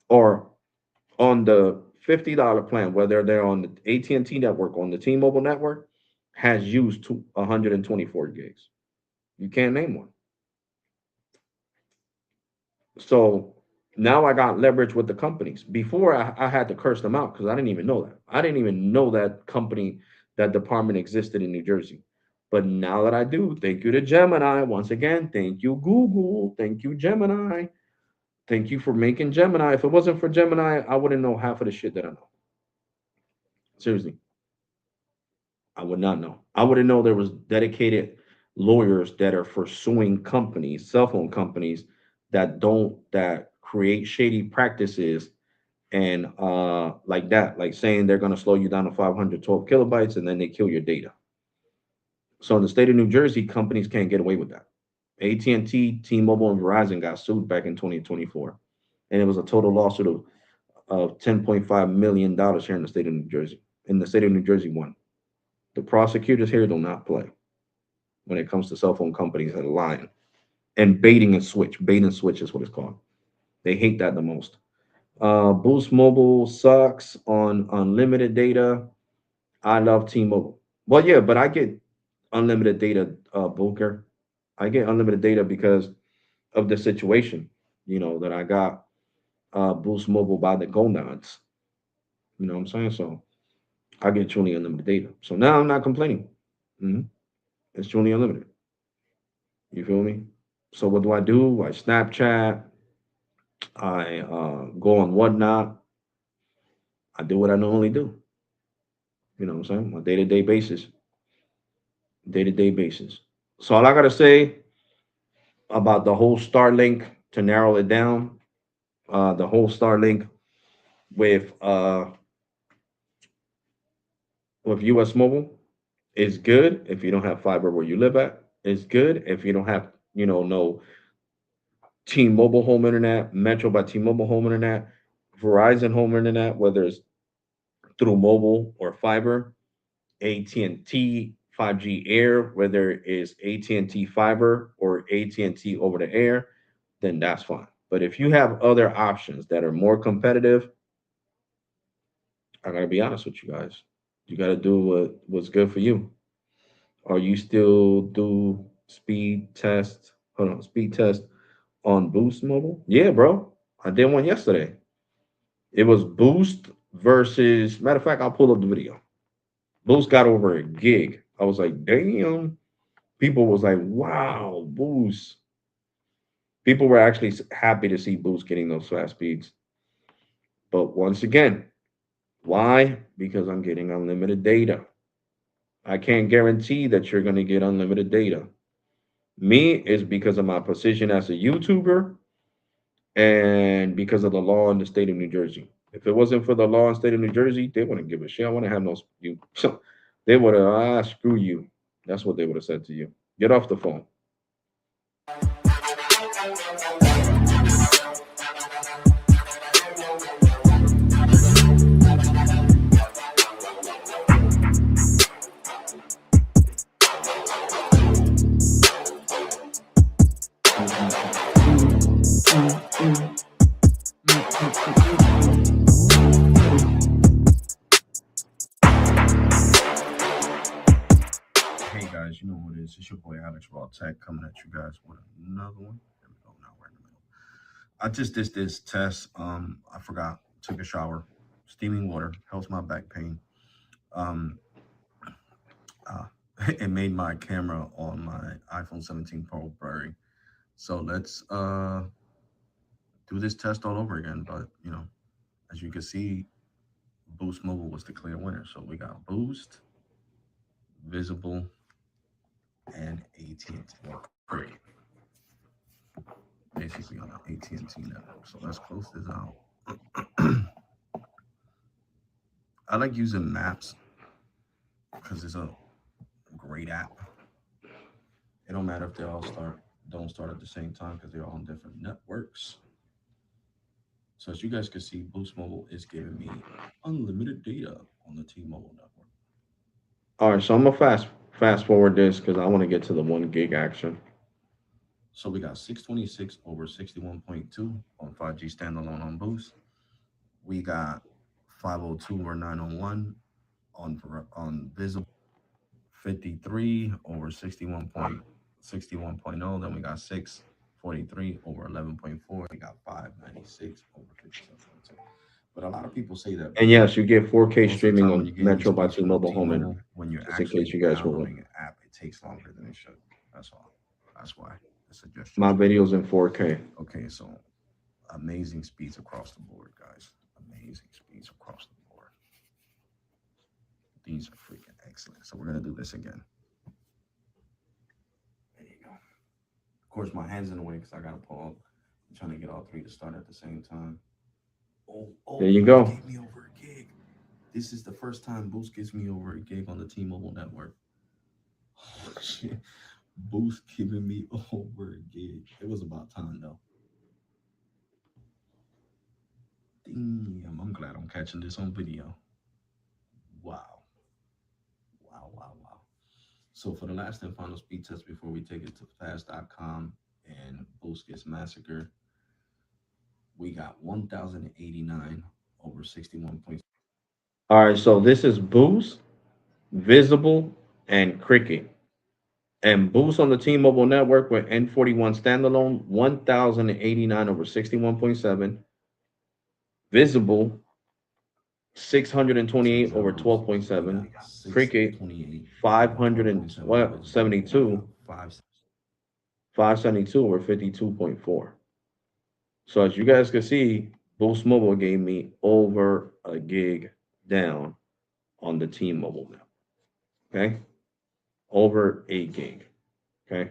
or on the $50 plan, whether they're on the AT&T network, on the T-Mobile network, has used 124 gigs. You can't name one. So now I got leverage with the companies. Before I had to curse them out because I didn't even know that. I didn't even know that company, that department existed in New Jersey. But now that I do, thank you to Gemini. Once again, thank you, Google. Thank you, Gemini. Thank you for making Gemini. If it wasn't for Gemini, I wouldn't know half of the shit that I know. Seriously, I would not know. I wouldn't know there was dedicated lawyers that are pursuing companies, cell phone companies that create shady practices and like that, like saying they're going to slow you down to 512 kilobytes and then they kill your data. So in the state of New Jersey, companies can't get away with that. AT&T, T-Mobile, and Verizon got sued back in 2024, and it was a total lawsuit of $10.5 million here in the state of New Jersey. In the state of New Jersey, won. The prosecutors here do not play when it comes to cell phone companies that are lying and baiting and switch. Bait and switch is what it's called. They hate that the most. Boost Mobile sucks on unlimited data. I love T-Mobile. Well, yeah, but I get unlimited data, Booker. I get unlimited data because of the situation. That I got Boost Mobile by the Gonads. You know what I'm saying? So I get truly unlimited data. So now I'm not complaining. hmm It's truly unlimited. You feel me? So what do? I Snapchat. I go on whatnot. I do what I normally do. You know what I'm saying? On a day-to-day basis. Day-to-day basis. So all I gotta say about the whole Starlink, to narrow it down, the whole Starlink with US Mobile is good if you don't have fiber where you live at. It's good if you don't have, no T-Mobile home internet, Metro by T-Mobile home internet, Verizon home internet, whether it's through mobile or fiber, AT&T 5G Air, whether it's AT&T fiber or AT&T over the air, then that's fine. But if you have other options that are more competitive, I gotta be honest with you guys. You gotta do what's good for you. Or you still do speed test? Hold on, speed test on Boost Mobile? Yeah, bro. I did one yesterday. It was Boost versus. Matter of fact, I'll pull up the video. Boost got over a gig. I was like, damn. People was like, wow, Boost. People were actually happy to see Boost getting those fast speeds. But once again, why? Because I'm getting unlimited data. I can't guarantee that you're going to get unlimited data. Me is because of my position as a YouTuber and because of the law in the state of New Jersey. If it wasn't for the law in the state of New Jersey, they wouldn't give a shit. I want to have no. You, they would have screw you. That's what they would have said to you. Get off the phone. Hey guys, you know what it is. It's your boy Alex Rawtalk coming at you guys with another one. There we go. Now we're in the middle. I just did this test. I forgot. Took a shower, steaming water helps my back pain. Um, uh, it made my camera on my iPhone 17 Pro blurry. So let's do this test all over again. But as you can see, Boost Mobile was the clear winner. So we got Boost, Visible, and AT&T. Well, Cricket, basically on the AT&T network. So let's close this out. I like using Maps because it's a great app. It don't matter if they all don't start at the same time because they're all on different networks. So as you guys can see, Boost Mobile is giving me unlimited data on the T-Mobile network. All right, so I'm gonna fast forward this because I want to get to the 1 gig action. So we got 626 over 61.2 on 5G standalone on Boost. We got 502 over 901 on Visible. 53 over 61.0. Then we got 643 over 11.4. We got 596 over 57.2. But a lot of people say that. And yes, you get 4K streaming on Metro by T-Mobile Home Internet. When you're just actually in case you guys downloading an app, it takes longer than it should. That's all. That's why the suggestion. My videos in 4K. Okay, so amazing speeds across the board, guys. Amazing speeds across the board. These are freaking excellent. So we're gonna do this again. There you go. Of course, my hand's in the way because I gotta pull. I'm trying to get all three to start at the same time. Oh, there you go. Gave me over a gig. This is the first time Boost gives me over a gig on the T-Mobile network. Oh, shit. Boost giving me over a gig. It was about time though. Damn, I'm glad I'm catching this on video. Wow. Wow, wow, wow. So for the last and final speed test before we take it to fast.com and Boost gets massacred, we got 1,089 over 61 points. All right, so this is Boost, Visible, and Cricket. And Boost on the T-Mobile network with N41 standalone, 1,089 over 61.7. Visible, 628 over 12.7. Cricket, 572, 572 over 52.4. So as you guys can see, Boost Mobile gave me over a gig down on the T-Mobile now. Okay, over 8 gig. Okay,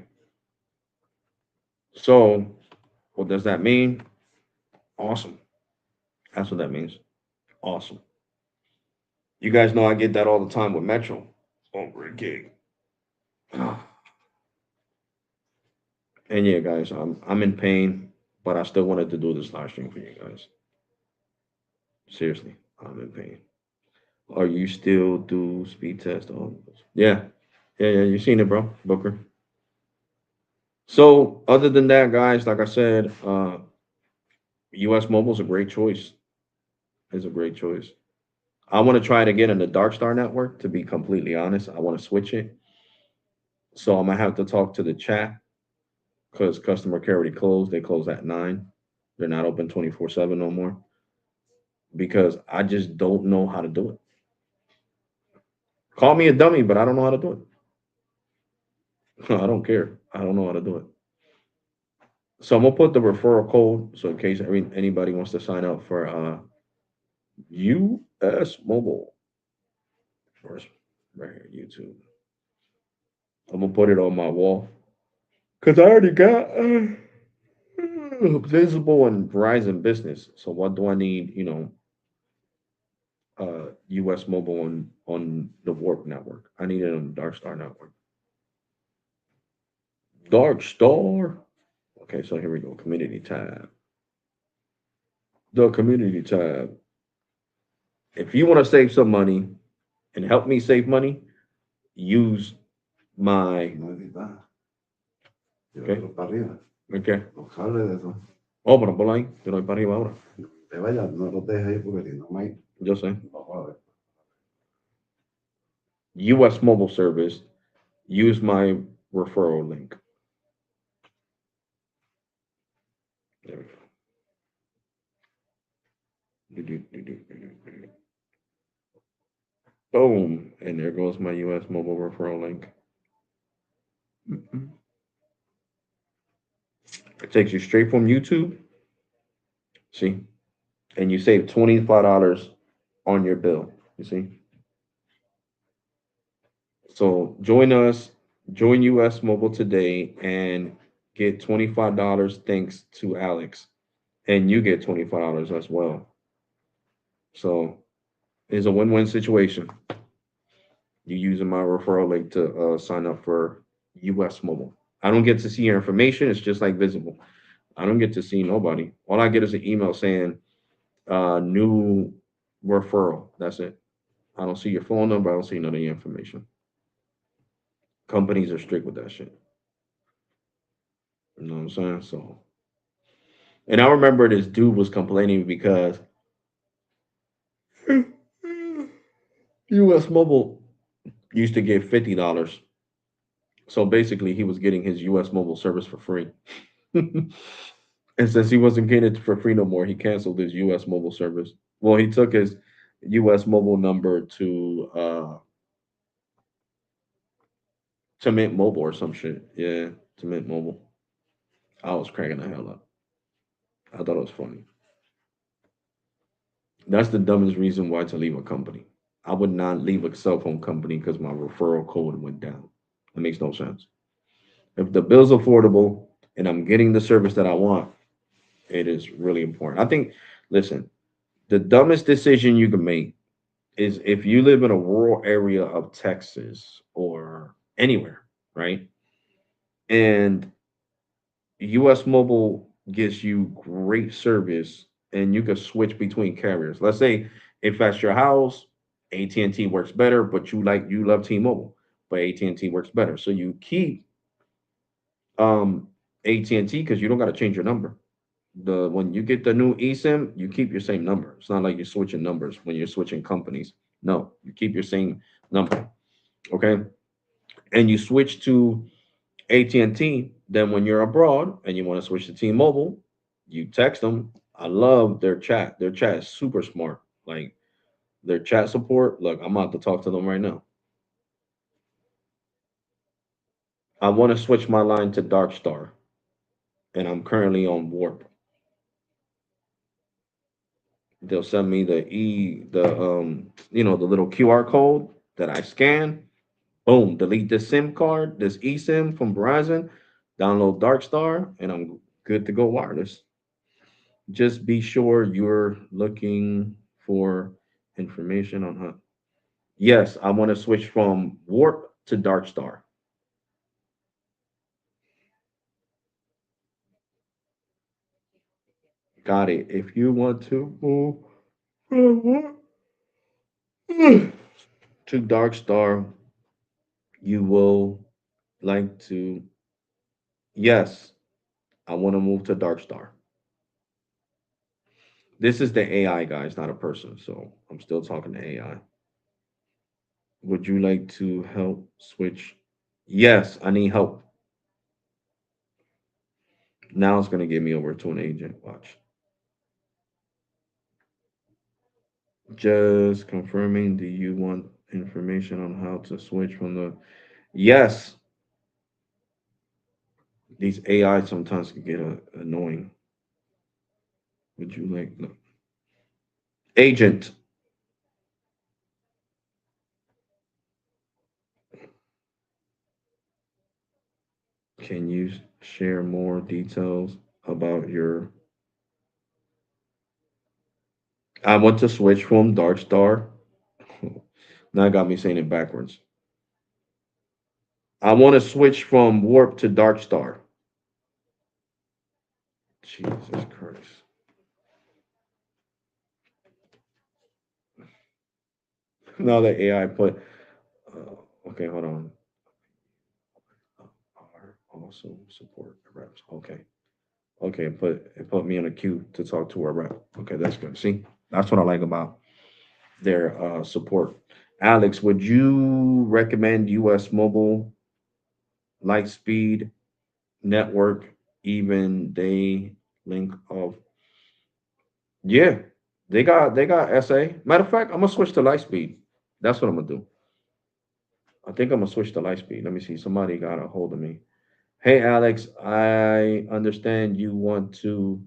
so what does that mean? Awesome. That's what that means. Awesome. You guys know I get that all the time with Metro. Over a gig. And yeah, guys, I'm in pain, but I still wanted to do this live stream for you guys. Seriously, I'm in pain. Are you still do speed test? Oh, yeah, yeah. You seen it, bro, Booker. So other than that, guys, like I said, U.S. Mobile is a great choice. It's a great choice. I want to try it again in the Dark Star network. To be completely honest, I want to switch it. So I'm gonna have to talk to the chat because customer care already closed. They close at 9. They're not open 24/7 no more because I just don't know how to do it. Call me a dummy, but I don't know how to do it. I don't care. I don't know how to do it. So I'm gonna put the referral code so in case anybody wants to sign up for US Mobile. First, right here, YouTube. I'm gonna put it on my wall because I already got Visible and Verizon Business. So what do I need? US Mobile on the Warp network. I need it on the Dark Star network. Dark Star. Okay, so here we go. Community tab. The community tab. If you want to save some money and help me save money, use my. No necesitas. Okay. Llévatelo para arriba. Okay. No sale de eso. Oh, pero ponlo ahí. Yo lo voy para arriba ahora. Te vayas, no lo dejes ahí porque si no, Mike, Yo sé. vamos a ver. US mobile service. Use my referral link. There we go. Boom. And there goes my US mobile referral link. It takes you straight from YouTube. See? And you save $25 on your bill. You see? So join us, join US Mobile today and get $25 thanks to Alex. And you get $25 as well. So it's a win-win situation. You using my referral link to sign up for US Mobile. I don't get to see your information. It's just like Visible. I don't get to see nobody. All I get is an email saying new referral. That's it. I don't see your phone number. I don't see none of your information. Companies are strict with that shit. You know what I'm saying? So, and I remember this dude was complaining because US Mobile used to give $50. So basically, he was getting his US Mobile service for free. And since he wasn't getting it for free no more, he canceled his US Mobile service. Well, he took his US Mobile number to Mint Mobile or some shit. Yeah, to Mint Mobile. I was cracking the hell up. I thought it was funny. That's the dumbest reason why to leave a company. I would not leave a cell phone company because my referral code went down. It makes no sense. If the bill's affordable and I'm getting the service that I want, it is really important. I think, listen, the dumbest decision you can make is if you live in a rural area of Texas or anywhere, right? And US Mobile gives you great service and you can switch between carriers. Let's say if that's your house, AT&T works better, but you love T-Mobile, but AT&T works better. So you keep AT&T because you don't got to change your number. The When you get the new eSIM, you keep your same number. It's not like you're switching numbers when you're switching companies. No, you keep your same number. Okay. And you switch to AT&T, then when you're abroad and you want to switch to T-Mobile, you text them. I love their chat. Their chat is super smart. Like their chat support. Look, I'm about to talk to them right now. I want to switch my line to Dark Star, and I'm currently on Warp. They'll send me the little QR code that I scan. Boom, delete this SIM card, this eSIM from Verizon, download Dark Star, and I'm good to go wireless. Just be sure you're looking for information on how. Yes, I want to switch from Warp to Dark Star. Got it. If you want to move from Warp to Dark Star, you will like to. Yes, I want to move to Dark Star. This is the AI, guys, not a person. So I'm still talking to AI. Would you like to help switch? Yes, I need help. Now it's going to give me over to an agent. Watch. Just confirming. Do you want information on how to switch from the? Yes, these AI sometimes can get annoying. Would you like no. Agent? Can you share more details about your? I want to switch from Dark Star. Now it got me saying it backwards. I want to switch from Warp to Dark Star. Jesus Christ. Now the AI put. Okay, hold on. Are also support reps. Okay. Okay, it put me in a queue to talk to a rep. Okay, that's good. See, that's what I like about their support. Alex, would you recommend US Mobile Lightspeed Network even they link of? Yeah, they got SA. Matter of fact, I'm gonna switch to Lightspeed. That's what I'm gonna do. I think I'm gonna switch to Lightspeed. Let me see. Somebody got a hold of me. Hey Alex, I understand you want to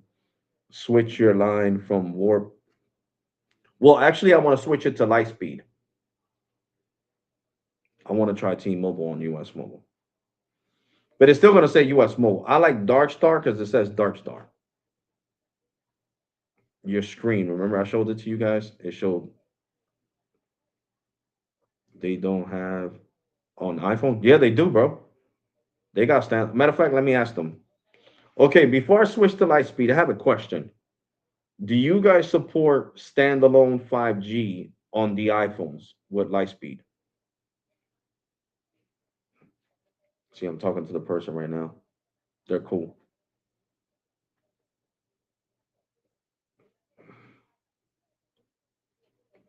switch your line from Warp. Well, actually, I want to switch it to Lightspeed. I want to try T-Mobile on US Mobile, but it's still going to say US Mobile. I like Dark Star because it says Dark Star. Your screen. Remember, I showed it to you guys. It showed they don't have on iPhone. Yeah, they do, bro. They got stand. Matter of fact, let me ask them. Okay, before I switch to Lightspeed, I have a question. Do you guys support standalone 5G on the iPhones with Lightspeed? See, I'm talking to the person right now. They're cool.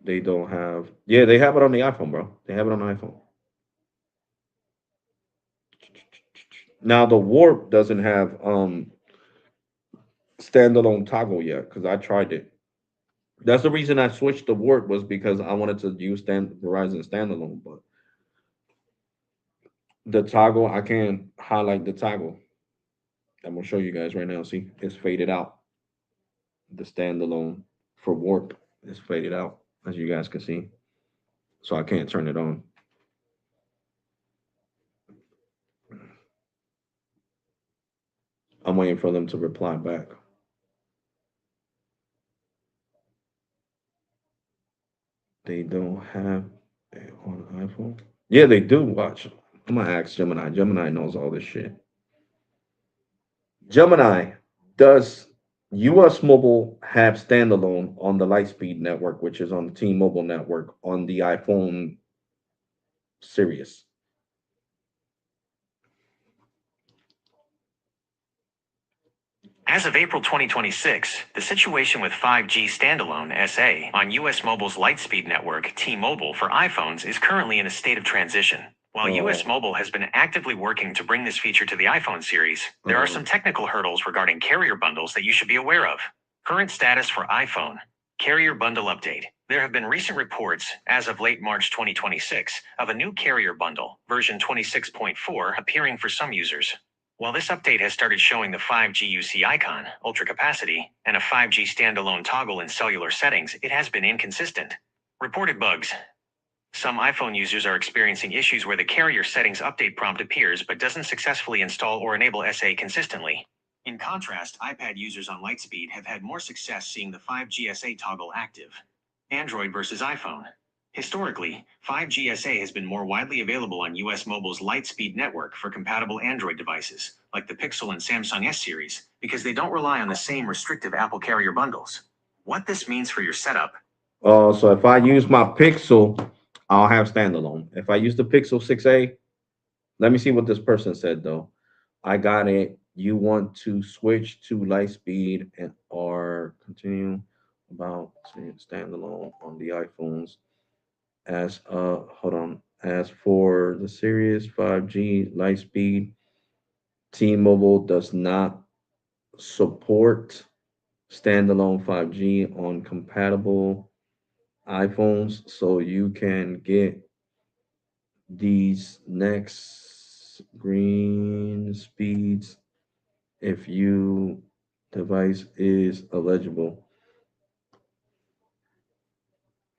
They don't have. Yeah, they have it on the iPhone, bro. They have it on the iPhone. Now the Warp doesn't have standalone toggle yet because I tried it. That's the reason I switched to Warp was because I wanted to use Verizon standalone, but the toggle I can't highlight the toggle. I'm gonna show you guys right now. See, it's faded out. The standalone for Warp is faded out, as you guys can see. So I can't turn it on. I'm waiting for them to reply back. They don't have it on iPhone. Yeah, they do. Watch. I'm gonna ask Gemini. Gemini knows all this shit. Gemini, does US Mobile have standalone on the Lightspeed network, which is on the T-Mobile network on the iPhone series? As of April 2026, the situation with 5G standalone SA on US Mobile's Lightspeed network, T-Mobile, for iPhones is currently in a state of transition. While US Mobile has been actively working to bring this feature to the iPhone series, there are some technical hurdles regarding carrier bundles that you should be aware of. Current status for iPhone. Carrier bundle update. There have been recent reports, as of late March 2026, of a new carrier bundle, version 26.4, appearing for some users. While this update has started showing the 5G UC icon, ultra capacity, and a 5G standalone toggle in cellular settings, it has been inconsistent. Reported bugs. Some iPhone users are experiencing issues where the carrier settings update prompt appears but doesn't successfully install or enable SA consistently. In contrast, iPad users on Lightspeed have had more success seeing the 5G SA toggle active. Android versus iPhone. Historically, 5G SA has been more widely available on US Mobile's Lightspeed network for compatible Android devices, like the Pixel and Samsung S series, because they don't rely on the same restrictive Apple carrier bundles. What this means for your setup. So if I use my Pixel, I'll have standalone. If I use the Pixel 6a, let me see what this person said though. I got it. You want to switch to Lightspeed and or continue about standalone on the iPhones. As hold on. As for the Series 5G Lightspeed, T-Mobile does not support standalone 5G on compatible iPhones, so you can get these next green speeds if you device is eligible.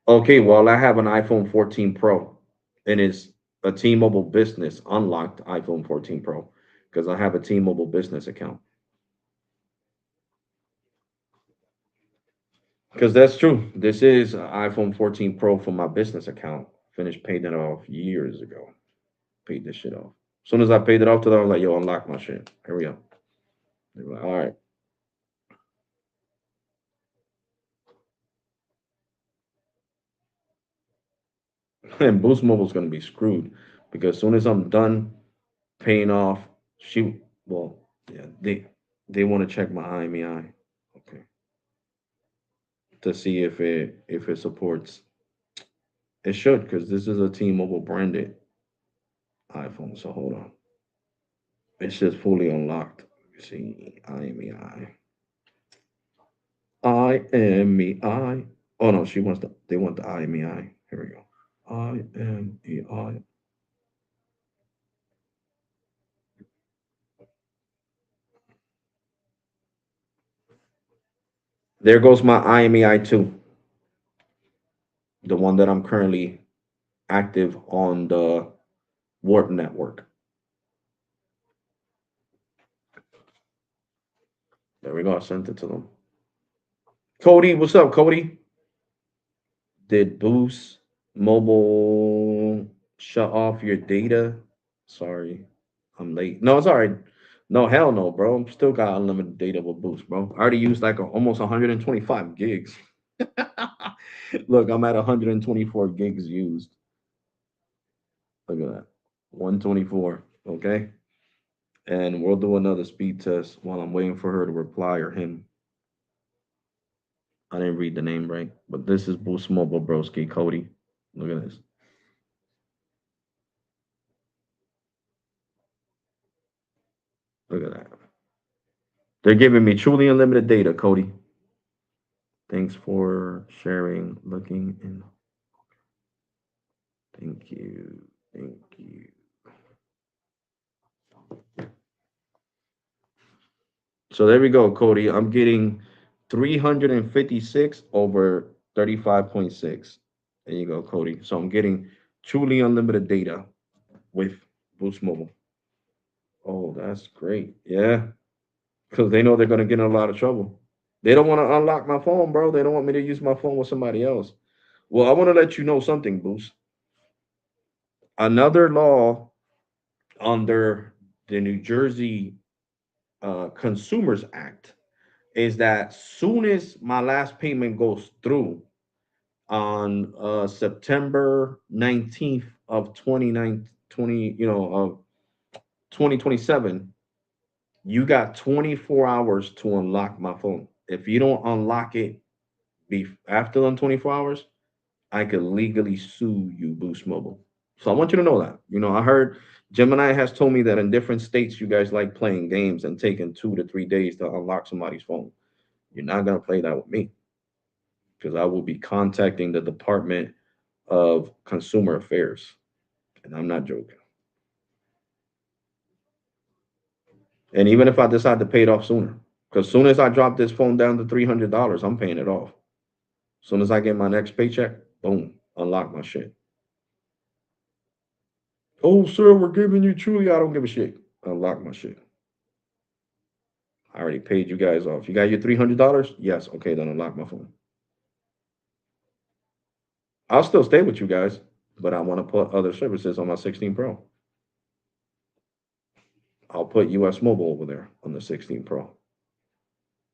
Okay, well, I have an iPhone 14 Pro and it's a T-Mobile business unlocked iPhone 14 Pro because I have a T-Mobile business account. Because that's true. This is an iPhone 14 Pro from my business account. Finished paying it off years ago. Paid this shit off. As soon as I paid it off to them, I was like, yo, unlock my shit. Here we go. They were like, all right. And Boost Mobile's gonna be screwed because as soon as I'm done paying off, she well, yeah, they want to check my IMEI, okay, to see if it supports. It should because this is a T-Mobile branded iPhone. So hold on, it's just fully unlocked. You see IMEI, IMEI. Oh no, she wants the they want the IMEI. Here we go. IMEI. There goes my IMEI too, the one that I'm currently active on the Warp network. There we go. I sent it to them. Cody, what's up, Cody? Did Boost Mobile shut off your data? Sorry, I'm late. No, it's all right. No, hell no, bro. I'm still got unlimited data with Boost, bro. I already used like almost 125 gigs. Look, I'm at 124 gigs used. Look at that. 124. Okay. And we'll do another speed test while I'm waiting for her to reply or him. I didn't read the name right, but this is Boost Mobile Broski Cody. Look at this. Look at that. They're giving me truly unlimited data, Cody. Thanks for sharing. Looking in. Thank you. Thank you. So there we go, Cody. I'm getting 356 over 35.6. There you go, Cody. So I'm getting truly unlimited data with Boost Mobile. Oh, that's great. Yeah, because they know they're going to get in a lot of trouble. They don't want to unlock my phone, bro. They don't want me to use my phone with somebody else. Well, I want to let you know something, Boost. Another law under the New Jersey Consumers Act is that soon as my last payment goes through on September 19th of 2027, you got 24 hours to unlock my phone. If you don't unlock it after them 24 hours, I could legally sue you, Boost Mobile. So I want you to know that. I heard Gemini has told me that in different states you guys like playing games and taking 2 to 3 days to unlock somebody's phone. You're not gonna play that with me because I will be contacting the Department of Consumer Affairs, and I'm not joking. And even if I decide to pay it off sooner, because soon as I drop this phone down to $300, I'm paying it off. Soon as I get my next paycheck, boom, unlock my shit. Oh, sir, we're giving you truly. I don't give a shit. Unlock my shit. I already paid you guys off. You got your $300? Yes. Okay, then unlock my phone. I'll still stay with you guys, but I want to put other services on my 16 Pro. I'll put US Mobile over there on the 16 Pro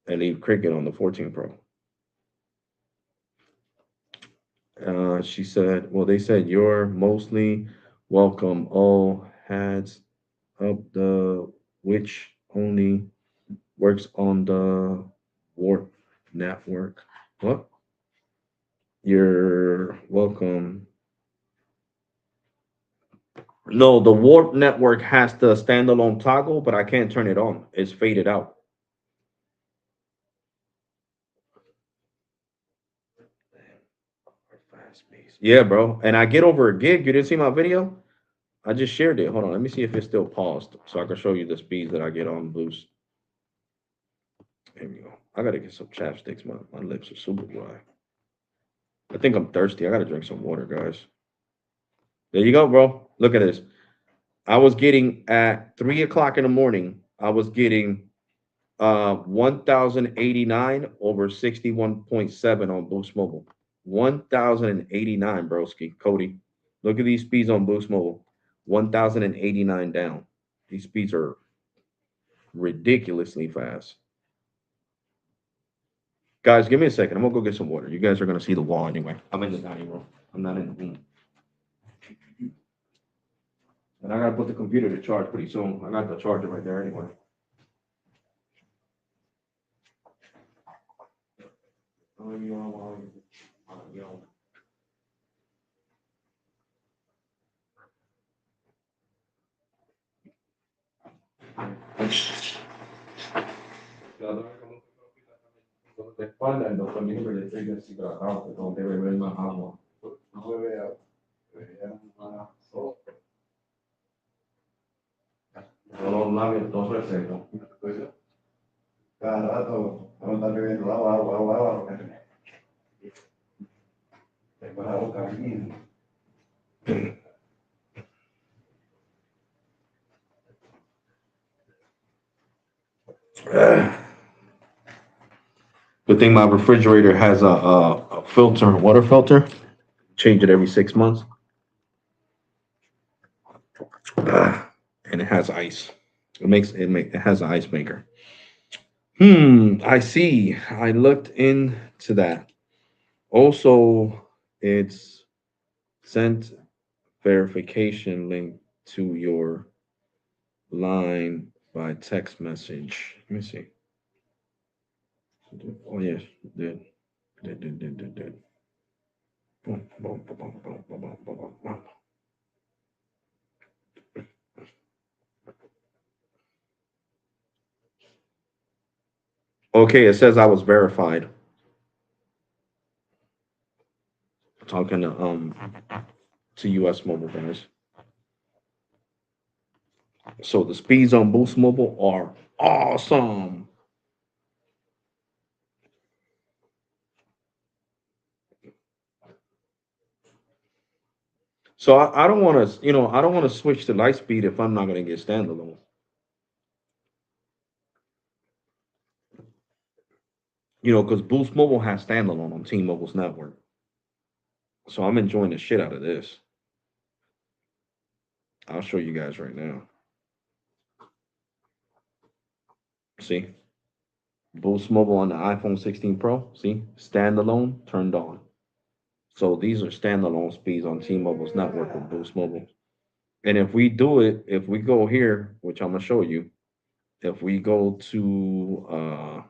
and leave Cricket on the 14 Pro. She said, well, they said you're mostly welcome. All heads up the which only works on the Warp network. What? You're welcome. No, the Warp network has the standalone toggle, but I can't turn it on. It's faded out. Yeah, bro. And I get over a gig. You didn't see my video? I just shared it. Hold on. Let me see if it's still paused so I can show you the speeds that I get on Boost. There we go. I gotta get some chapsticks. My lips are super dry. I think I'm thirsty. I gotta drink some water, guys. There you go, bro. Look at this. I was getting at 3 o'clock in the morning. I was getting 1089 over 61.7 on Boost Mobile. 1089, broski. Cody. Look at these speeds on Boost Mobile. 1089 down. These speeds are ridiculously fast. Guys, give me a second. I'm gonna go get some water. You guys are gonna see the wall anyway. I'm in the dining room. I'm not in the room. And I gotta put the computer to charge pretty soon. I got the charger right there anyway. De espalda, el doctor me dijo que le estoy deshidratado, que tengo que beber más agua. No bebe, bebe más sopa. Todos los labios, todos resecos. Pues, cada rato vamos a estar bebiendo agua, agua, agua, agua, porque tengo la boca aquí. Good thing my refrigerator has a filter, water filter. Change it every 6 months. And it has ice. It has an ice maker. I see. I looked into that. Also, it's sent verification link to your line by text message. Let me see. Oh yes, did. Did. Boom, boom, boom, boom, boom, boom, boom, boom, boom. Okay, it says I was verified. Talking to US Mobile guys. So the speeds on Boost Mobile are awesome. So I don't want to, I don't want to switch to Lightspeed if I'm not going to get standalone. Because Boost Mobile has standalone on T-Mobile's network. So I'm enjoying the shit out of this. I'll show you guys right now. See? Boost Mobile on the iPhone 16 Pro. See? Standalone turned on. So these are standalone speeds on T-Mobile's network with Boost Mobile. And if we do it, if we go here, which I'm gonna show you, if we go to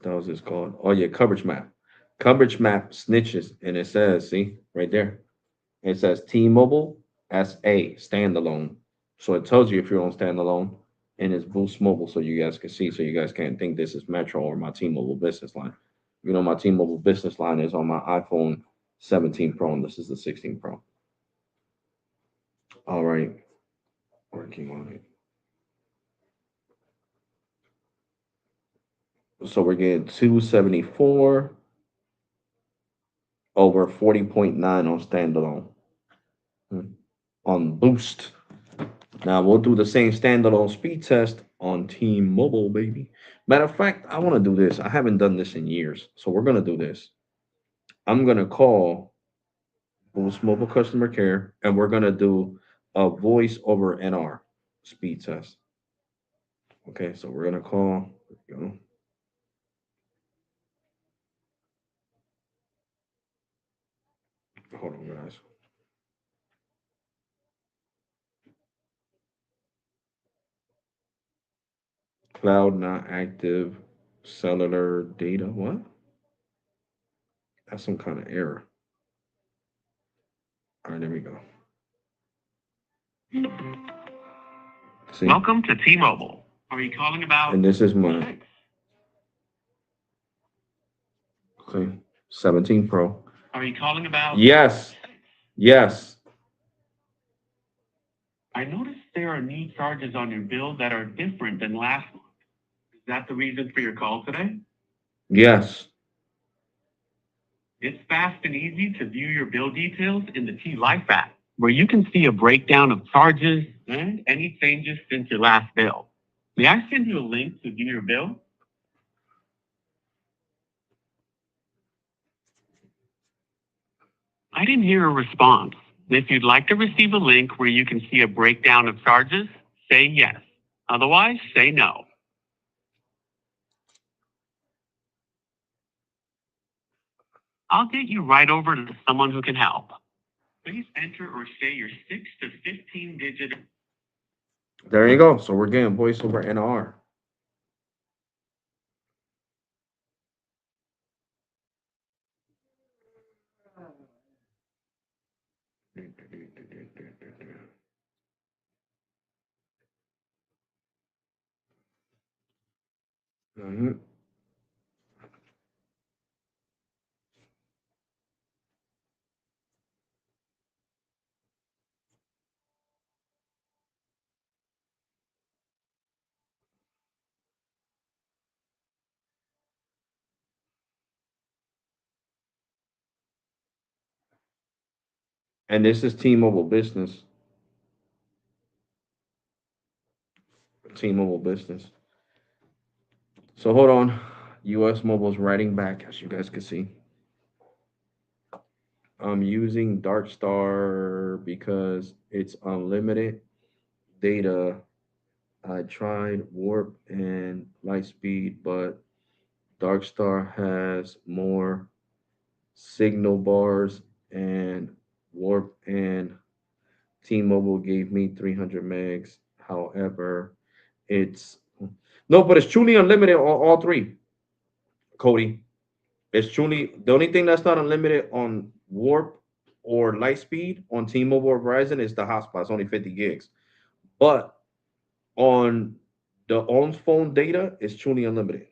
what was this called? Oh yeah, coverage map. Coverage map snitches, and it says, see, right there. It says T-Mobile SA standalone. So it tells you if you're on standalone, and it's Boost Mobile, so you guys can see, so you guys can't think this is Metro or my T-Mobile business line. You know, my T-Mobile business line is on my iPhone 17 Pro, and this is the 16 Pro. All right, working on it. So we're getting 274 over 40.9 on standalone. On Boost. Now we'll do the same standalone speed test on T-Mobile, baby. Matter of fact, I want to do this. I haven't done this in years, so we're gonna do this. I'm gonna call Boost Mobile customer care, and we're gonna do a voice over NR speed test. Okay, so we're gonna call. There we go. Hold on, guys. Cloud not active. Cellular data. What? That's some kind of error. All right, there we go. See, Welcome to T-Mobile. Are you calling about? and this is my okay 17 Pro. Are you calling about? Yes, yes. I noticed there are new charges on your bill that are different than last month. Is that the reason for your call today? Yes. It's fast and easy to view your bill details in the T Life app, where you can see a breakdown of charges and any changes since your last bill. May I send you a link to view your bill? I didn't hear a response. If you'd like to receive a link where you can see a breakdown of charges, say yes. Otherwise, say no. I'll get you right over to someone who can help. Please enter or say your 6 to 15 digit. There you go. So we're getting voice over NR. Mhm. And this is T-Mobile Business. T-Mobile Business. So hold on. US Mobile's writing back, as you guys can see. I'm using Darkstar because it's unlimited data. I tried Warp and Lightspeed, but Darkstar has more signal bars, and Warp and T-Mobile gave me 300 megs. However, it's no, but it's truly unlimited on all three, Cody. It's truly the only thing that's not unlimited on Warp or Lightspeed on T-Mobile or Verizon is the hotspot. It's only 50 gigs. But on the on phone data, it's truly unlimited.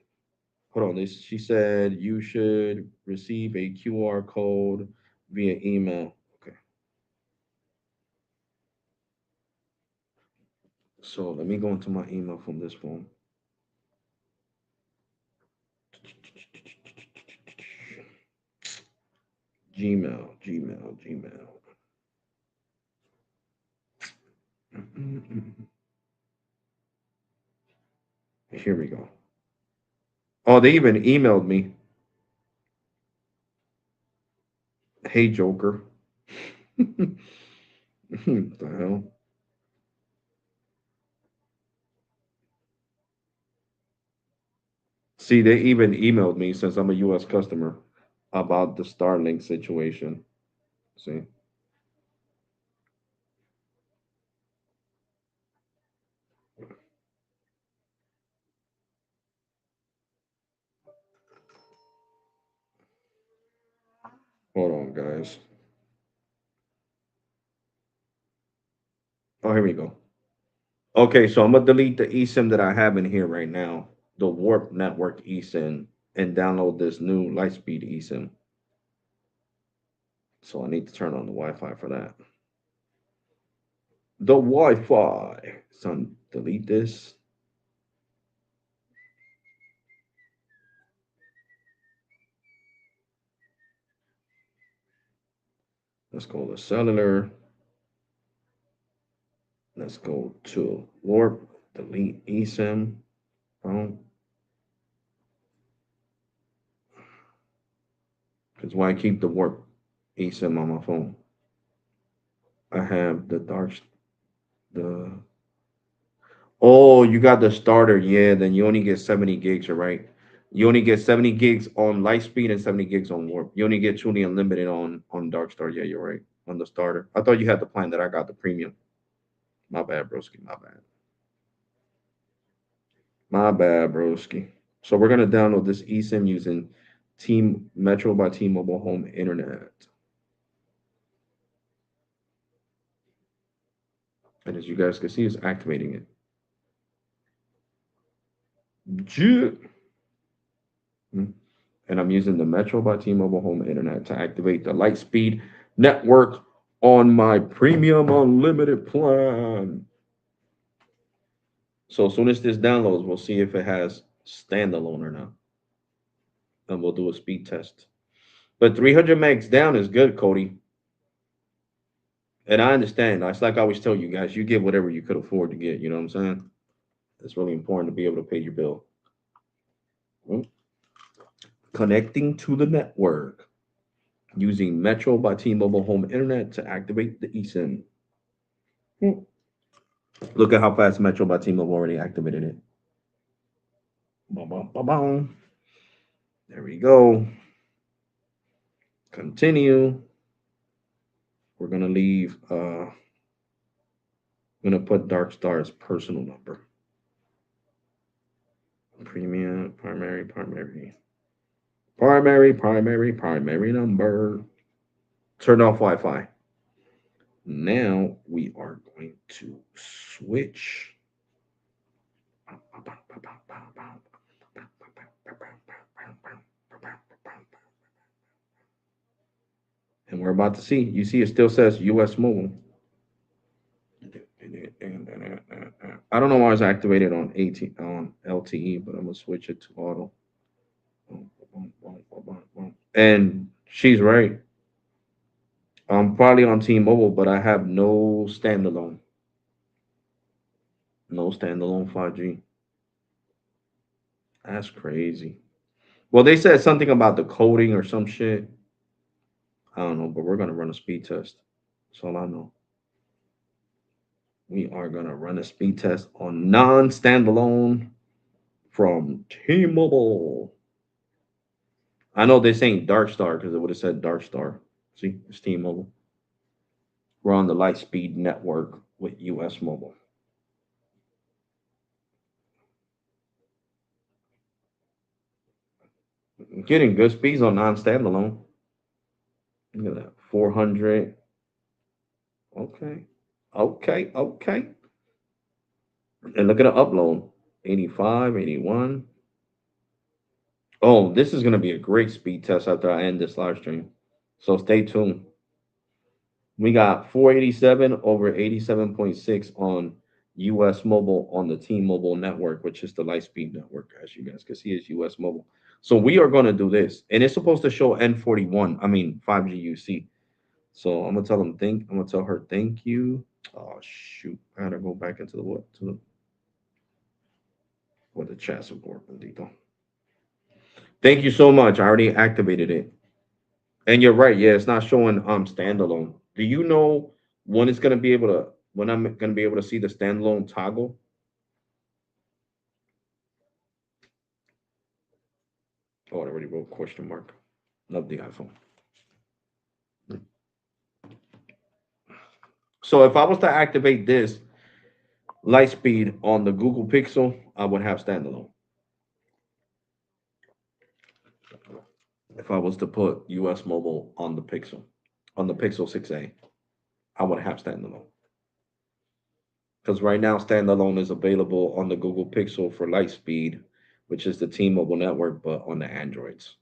Hold on. This she said you should receive a QR code via email. Okay. So let me go into my email from this phone. Gmail, Gmail, Gmail. Here we go. Oh, they even emailed me. Hey, Joker. The hell? See, they even emailed me since I'm a US customer about the Starlink situation. See? Hold on, guys. Oh, here we go. Okay, so I'm gonna delete the eSIM that I have in here right now, the Warp Network eSIM, and download this new Lightspeed eSIM. So I need to turn on the Wi-Fi for that. The Wi-Fi. So delete this. Let's go to cellular. Let's go to Warp. Delete eSIM. Boom. Because why keep the Warp eSIM on my phone? I have the. Oh, you got the starter. Yeah, then you only get 70 gigs, you're right. You only get 70 gigs on Lightspeed and 70 gigs on Warp. You only get truly unlimited on Darkstar. Yeah, you're right. On the starter. I thought you had the plan that I got the premium. My bad, broski. My bad. My bad, broski. So we're gonna download this eSIM using Team Metro by T-Mobile Home Internet. And as you guys can see, it's activating it. And I'm using the Metro by T-Mobile Home Internet to activate the Lightspeed network on my premium unlimited plan. So as soon as this downloads, we'll see if it has standalone or not. And we'll do a speed test. But 300 megs down is good, Cody. And I understand. It's like I always tell you guys, you get whatever you could afford to get. You know what I'm saying? It's really important to be able to pay your bill. Connecting to the network using Metro by T-Mobile Home Internet to activate the eSIM. Look at how fast Metro by T-Mobile already activated it. Boom, boom, boom, boom. There we go. Continue. We're gonna leave. I'm gonna put Darkstar's personal number. Premium, primary number. Turn off Wi-Fi. Now we are going to switch. And we're about to see. You see, it still says US Mobile. I don't know why it's activated on LTE, but I'm gonna switch it to auto. And she's right. I'm probably on T-Mobile, but I have no standalone. No standalone 5G. That's crazy. Well, they said something about the coding or some shit. I don't know, but we're gonna run a speed test. That's all I know. We are gonna run a speed test on non-standalone from T-Mobile. I know this ain't Darkstar because it would have said Darkstar. See, it's T-Mobile. We're on the Lightspeed network with US Mobile. Getting good speeds on non-standalone. Look at that, 400. Okay, okay. And look at the upload, 85, 81. Oh, this is going to be a great speed test after I end this live stream. So stay tuned. We got 487 over 87.6 on US Mobile on the T-Mobile network, which is the Lightspeed network, as you guys can see, is US Mobile. So we are going to do this, and it's supposed to show N41. I mean 5G UC. So I'm gonna tell them I'm gonna tell her thank you. Oh shoot, I gotta go back into the what to the what the chat support, Bendito. Thank you so much. I already activated it. And you're right, yeah, it's not showing standalone. Do you know when it's gonna be able to when I'm gonna be able to see the standalone toggle? Oh, I already wrote question mark. Love the iPhone. So if I was to activate this Lightspeed on the Google Pixel, I would have standalone. If I was to put US Mobile on the Pixel 6a, I would have standalone. because right now standalone is available on the Google Pixel for Lightspeed, which is the T-Mobile network, but on the Androids.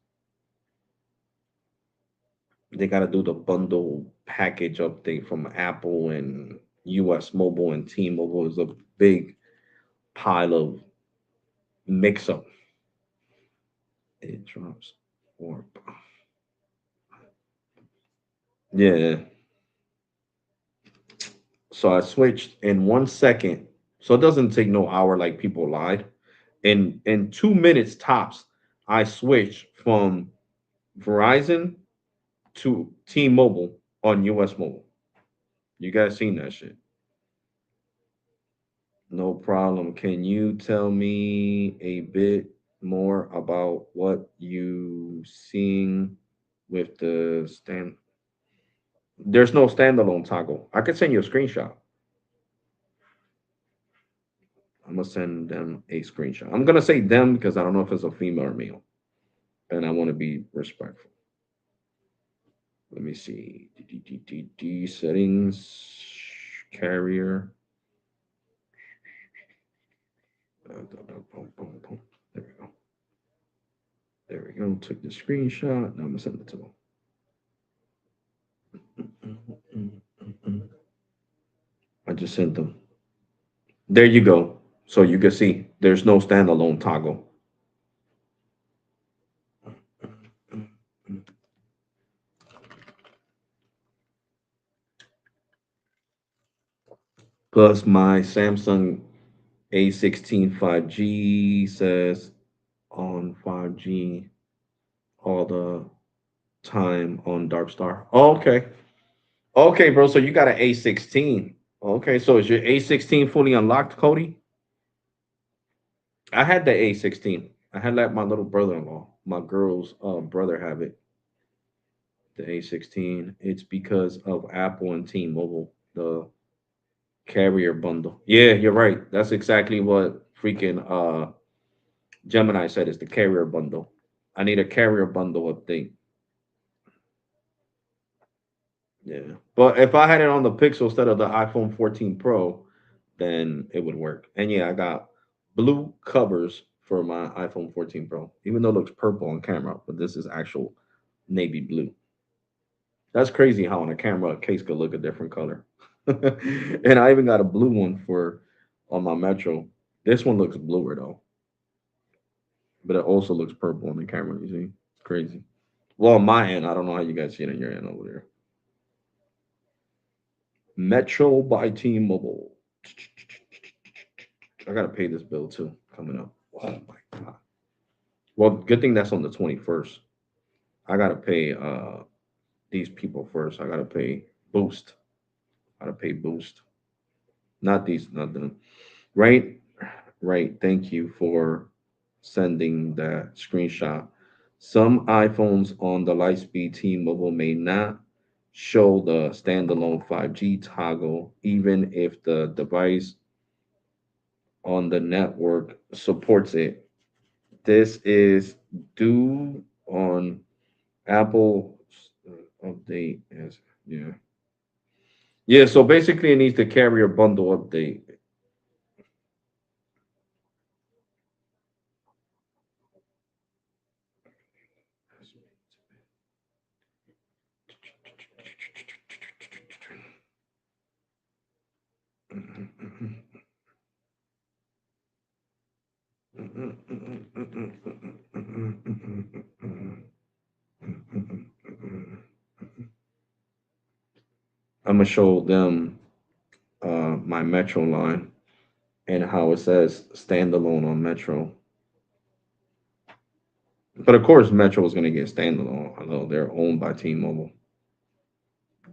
They got to do the bundle package update from Apple and US Mobile and T-Mobile is a big pile of mix up. It drops warp. Yeah. So I switched in 1 second. So it doesn't take no hour like people lied. In 2 minutes tops, I switched from Verizon to T-Mobile on US Mobile. You guys seen that shit? No problem. Can you tell me a bit more about what you seeing with the stand? There's no standalone toggle. I could send you a screenshot. I'm gonna send them a screenshot. I'm gonna say them because I don't know if it's a female or male, and I want to be respectful. Let me see. Settings, carrier. There we go. There we go. Took the screenshot. Now I'm gonna send it to them. I just sent them. There you go. So you can see there's no standalone toggle. Plus my Samsung A16 5G says on 5G all the time on Dark Star. Oh, okay. Okay, bro. So you got an A16. Okay, so is your A16 fully unlocked, Cody? I had the A16. I had let my little brother-in-law, my girl's brother, have it. The A16. It's because of Apple and T-Mobile, the carrier bundle. Yeah, you're right. That's exactly what freaking Gemini said is the carrier bundle. I need a carrier bundle update. Yeah. But if I had it on the Pixel instead of the iPhone 14 Pro, then it would work. And yeah, I got blue covers for my iPhone 14 Pro, even though it looks purple on camera, but this is actual navy blue. That's crazy how on a camera a case could look a different color. And I even got a blue one for on my Metro. This one looks bluer though, but it also looks purple on the camera. You see, it's crazy. Well, on my end, I don't know how you guys see it on your end over there. Metro by T-Mobile. I gotta pay this bill too. Coming up. Oh my god. Well, good thing that's on the 21st. I gotta pay these people first. I gotta pay Boost. I gotta pay Boost. Not these, not them. Right? Right. Thank you for sending that screenshot. Some iPhones on the Lightspeed T-Mobile may not show the standalone 5G toggle, even if the device on the network supports it. This is due on Apple update. Yes, yeah, yeah. So basically, it needs the carrier bundle update. I'm gonna show them my Metro line and how it says standalone on Metro. But of course, Metro is gonna get standalone. I know they're owned by T-Mobile.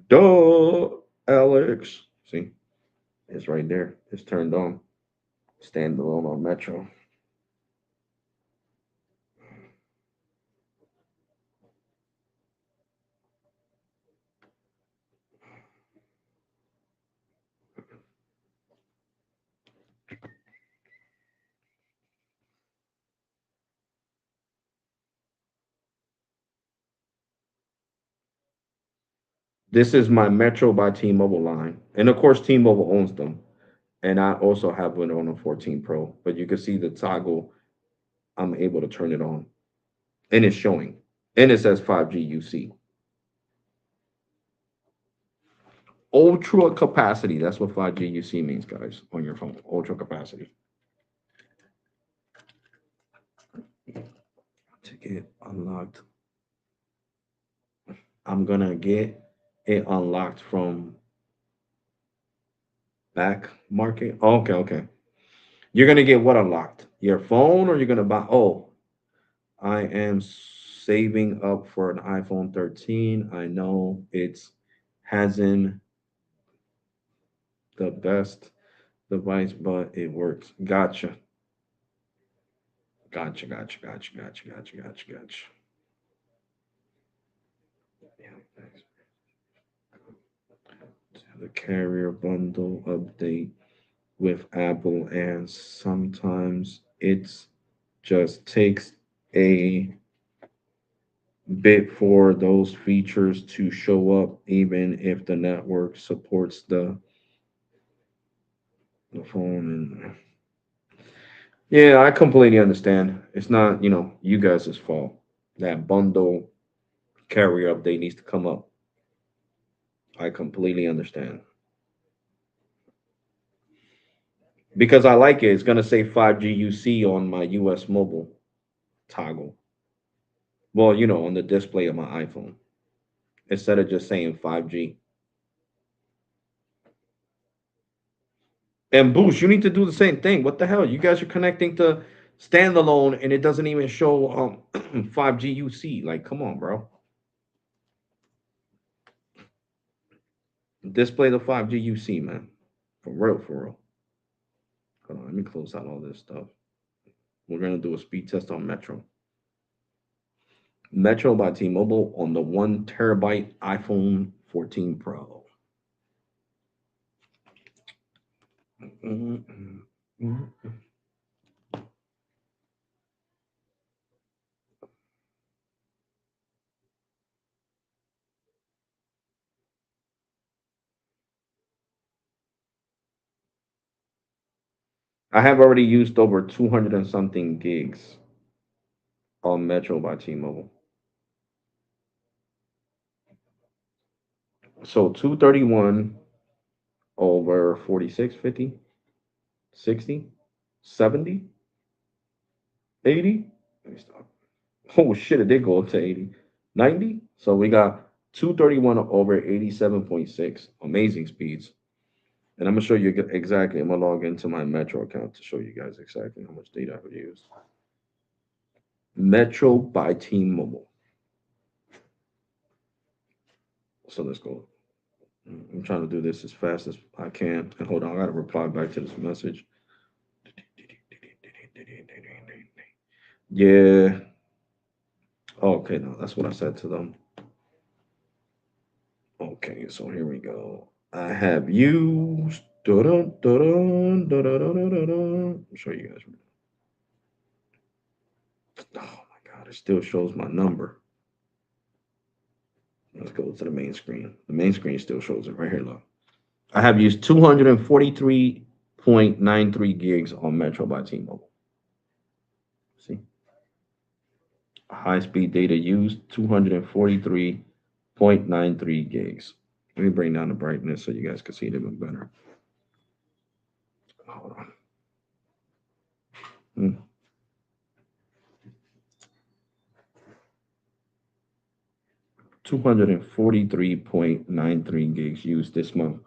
Duh, Alex. See, it's right there. It's turned on. Standalone on Metro. This is my Metro by T-Mobile line, and of course, T-Mobile owns them. And I also have one on a 14 Pro, but you can see the toggle. I'm able to turn it on, and it's showing, and it says 5G UC. Ultra capacity. That's what 5G UC means, guys, on your phone. Ultra capacity. To get unlocked, I'm gonna get it unlocked from back market. Okay, okay. You're gonna get what unlocked? Your phone, or you're gonna buy? Oh, I am saving up for an iPhone 13. I know it's hasn't the best device, but it works. Gotcha. Gotcha. Gotcha. Gotcha. Gotcha. Gotcha. Gotcha. Gotcha. Yeah, thanks. The carrier bundle update with Apple, and sometimes it's just takes a bit for those features to show up, even if the network supports the phone. And yeah, I completely understand. It's not, you guys' fault. That bundle carrier update needs to come up. I completely understand. Because I like it. It's gonna say 5G UC on my US mobile toggle. Well, on the display of my iPhone. Instead of just saying 5G. And Boost, you need to do the same thing. What the hell? You guys are connecting to standalone and it doesn't even show 5G UC. Like, come on, bro. Display the 5G UC, man. For real, for real. Hold on, let me close out all this stuff. We're gonna do a speed test on Metro. Metro by T-Mobile on the 1 terabyte iPhone 14 Pro. I have already used over 200 and something gigs on Metro by T-Mobile. So 231 over 46, 50, 60, 70, 80. Let me stop. Oh shit, it did go up to 80. 90. So we got 231 over 87.6. Amazing speeds. And I'm gonna show you exactly. I'm gonna log into my Metro account to show you guys exactly how much data I've used. Metro by T-Mobile. So let's go. I'm trying to do this as fast as I can. And hold on, I gotta reply back to this message. Yeah. Okay, no, that's what I said to them. Okay, so here we go. I have used. Dun, dun, dun, dun, dun, dun, dun, dun. I'll show you guys. Oh my god, it still shows my number. Let's go to the main screen. The main screen still shows it right here. Look, I have used 243.93 gigs on Metro by T-Mobile. See, high speed data used 243.93 gigs. Let me bring down the brightness so you guys can see it even better. Hold on. 243.93 gigs used this month.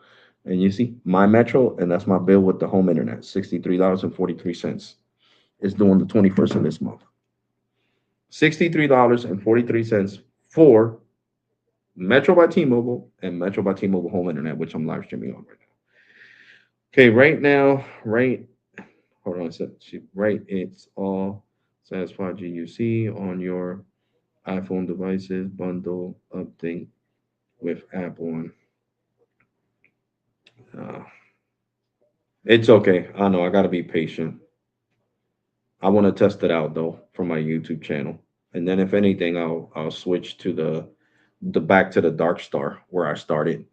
And you see my Metro, and that's my bill with the home internet, $63.43. It's doing the 21st of this month. $63.43 for Metro by T-Mobile and Metro by T-Mobile home internet, which I'm live streaming on right now. Okay, right now, hold on a second. Right, it's all says 5G UC on your iPhone devices, bundle update with Apple on. Uh, it's okay. I know I gotta be patient. I want to test it out though for my YouTube channel, and then if anything, I'll switch to the back to the Dark Star where I started.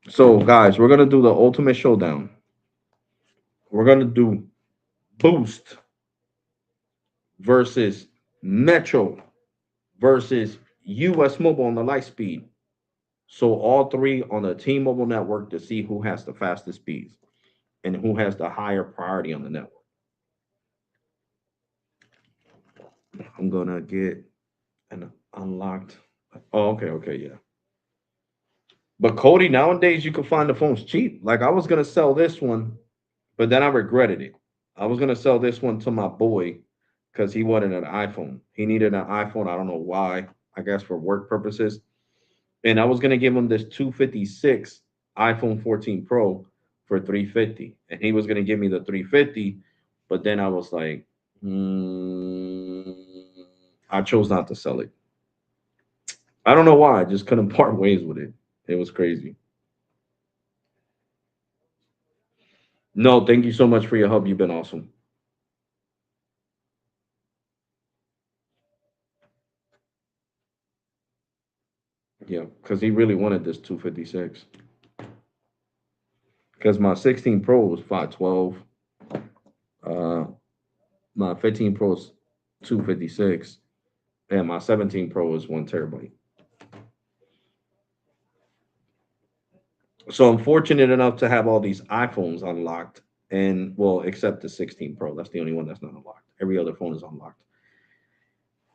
So, guys, we're gonna do the ultimate showdown. We're gonna do Boost versus Metro versus US Mobile on the light speed. So all three on the T-Mobile network to see who has the fastest speeds and who has the higher priority on the network. I'm gonna get an unlocked. Oh, okay, okay, yeah. But Cody, nowadays you can find the phones cheap. Like I was gonna sell this one, but then I regretted it. I was gonna sell this one to my boy because he wanted an iPhone. He needed an iPhone. I don't know why. I guess for work purposes. And I was gonna give him this 256 iPhone 14 Pro for 350, and he was gonna give me the 350, but then I was like, mm, I chose not to sell it. I don't know why. I just couldn't part ways with it. It was crazy. No, thank you so much for your help. You've been awesome. Yeah, because he really wanted this 256. Because my 16 Pro was 512. Uh, my 15 Pro is 256, and my 17 Pro is 1 terabyte. So I'm fortunate enough to have all these iPhones unlocked, and well, except the 16 Pro. That's the only one that's not unlocked. Every other phone is unlocked.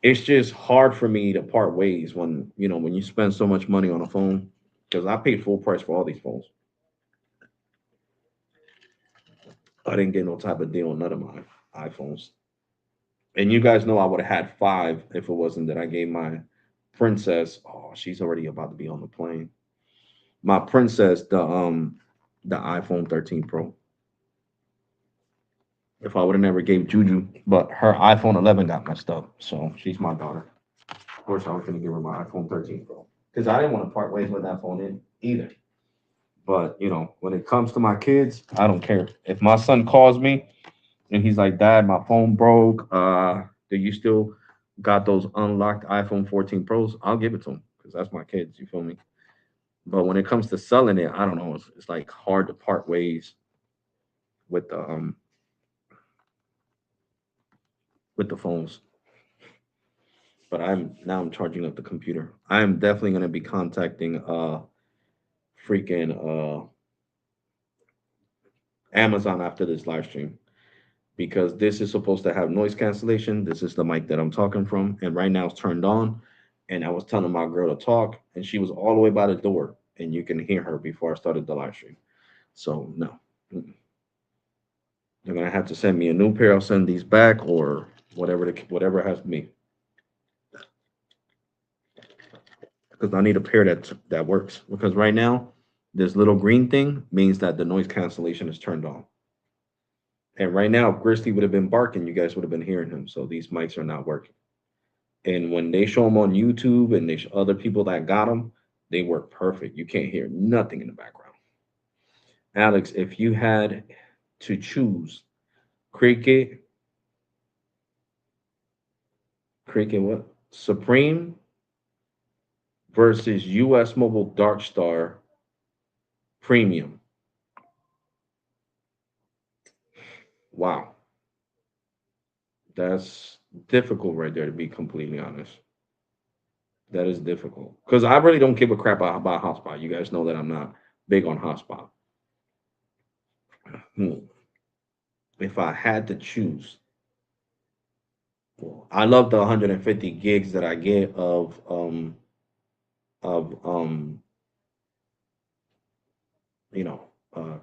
It's just hard for me to part ways when when you spend so much money on a phone because I paid full price for all these phones. I didn't get no type of deal on none of my iPhones. And you guys know I would have had five if it wasn't that I gave my princess. Oh, she's already about to be on the plane. My princess the iPhone 13 Pro. If I would have never gave Juju, but her iPhone 11 got messed up, so she's my daughter. Of course, I was gonna give her my iPhone 13 Pro because I didn't want to part ways with that phone in either. But when it comes to my kids, I don't care. If my son calls me and he's like, "Dad, my phone broke. Do you still got those unlocked iPhone 14 Pros?" I'll give it to him because that's my kids. You feel me? But when it comes to selling it, I don't know. It's like hard to part ways with the phones. But I'm charging up the computer. I'm definitely gonna be contacting freaking Amazon after this live stream because this is supposed to have noise cancellation. This is the mic that I'm talking from, and right now it's turned on. And I was telling my girl to talk, and she was all the way by the door, and you can hear her before I started the live stream. So no, they're gonna have to send me a new pair. I'll send these back or whatever it has to be because I need a pair that works. Because right now, this little green thing means that the noise cancellation is turned on. And right now, if Grizzly would have been barking, you guys would have been hearing him. So these mics are not working. And when they show them on YouTube and they show other people that got them, they work perfect. You can't hear nothing in the background. Alex, if you had to choose Cricket, Cricket what? Supreme versus US Mobile Dark Star Premium. Wow. That's difficult right there, to be completely honest. That is difficult because I really don't give a crap about hotspot. You guys know that I'm not big on hotspot. Hmm. If I had to choose, well, I love the 150 gigs that I get of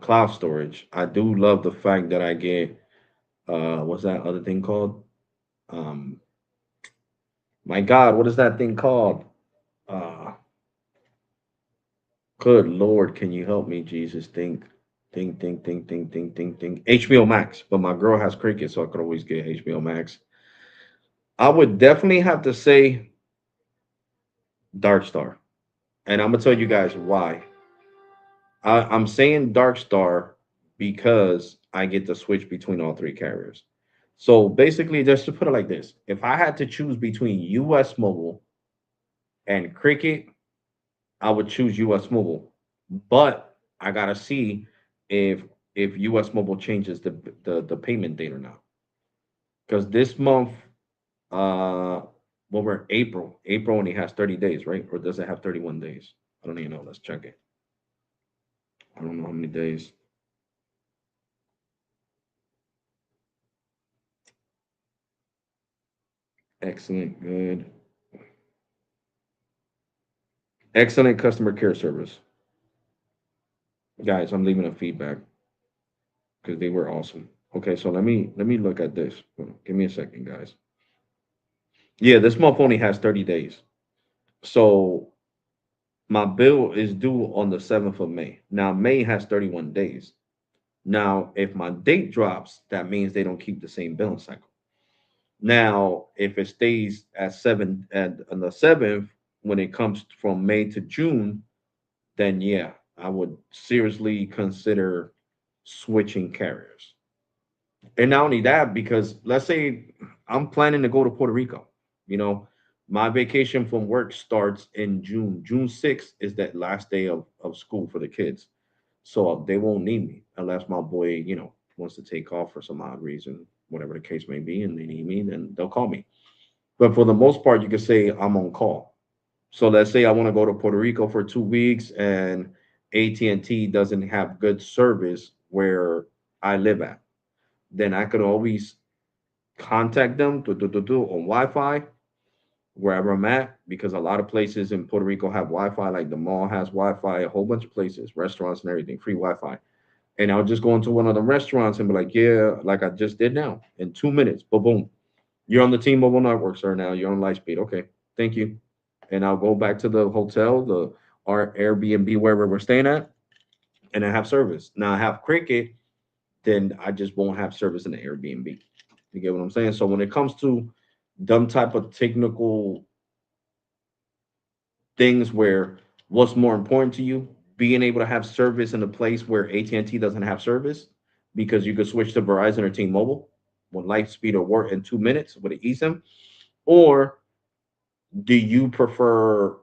cloud storage. I do love the fact that I get what's that other thing called? Um, my God, what is that thing called? Uh, Good Lord, can you help me, Jesus? Think. HBO Max, but my girl has Cricket, so I could always get HBO Max. I would definitely have to say Dark Star, and I'm gonna tell you guys why. I'm saying Dark Star because I get to switch between all three carriers. So basically, just to put it like this, if I had to choose between US Mobile and Cricket, I would choose US Mobile. But I gotta see if US Mobile changes the payment date or not. Because this month, uh, well, we're April. April only has 30 days, right? Or does it have 31 days? I don't even know. Let's check it. I don't know how many days. Excellent, good. Excellent customer care service. Guys, I'm leaving a feedback because they were awesome. Okay, so let me look at this. Hold on, give me a second, guys. Yeah, this month only has 30 days. So my bill is due on the 7th of May. Now May has 31 days. Now, if my date drops, that means they don't keep the same billing cycle. Now, if it stays at seven at on the 7th, when it comes from May to June, then yeah, I would seriously consider switching carriers. And not only that, because let's say I'm planning to go to Puerto Rico, you know, my vacation from work starts in June. June 6th is that last day of school for the kids. So they won't need me unless my boy, wants to take off for some odd reason, whatever the case may be, and they need me, then they'll call me. But for the most part, you can say I'm on call. So let's say I want to go to Puerto Rico for 2 weeks and AT&T doesn't have good service where I live at, then I could always contact them on Wi-Fi wherever I'm at, because a lot of places in Puerto Rico have Wi-Fi, like the mall has Wi-Fi, a whole bunch of places, restaurants and everything, free Wi-Fi. And I'll just go into one of the restaurants and be like, yeah, like I just did now, in 2 minutes, boom, boom. You're on the T-Mobile network, sir. Now you're on Lightspeed. Okay, thank you. And I'll go back to the hotel, the our Airbnb, wherever we're staying at, and I have service. Now I have Cricket, then I just won't have service in the Airbnb. You get what I'm saying? So when it comes to dumb type of technical things, where what's more important to you, being able to have service in a place where AT&T doesn't have service, because you could switch to Verizon or T-Mobile when Lightspeed will work in 2 minutes with an eSIM, or do you prefer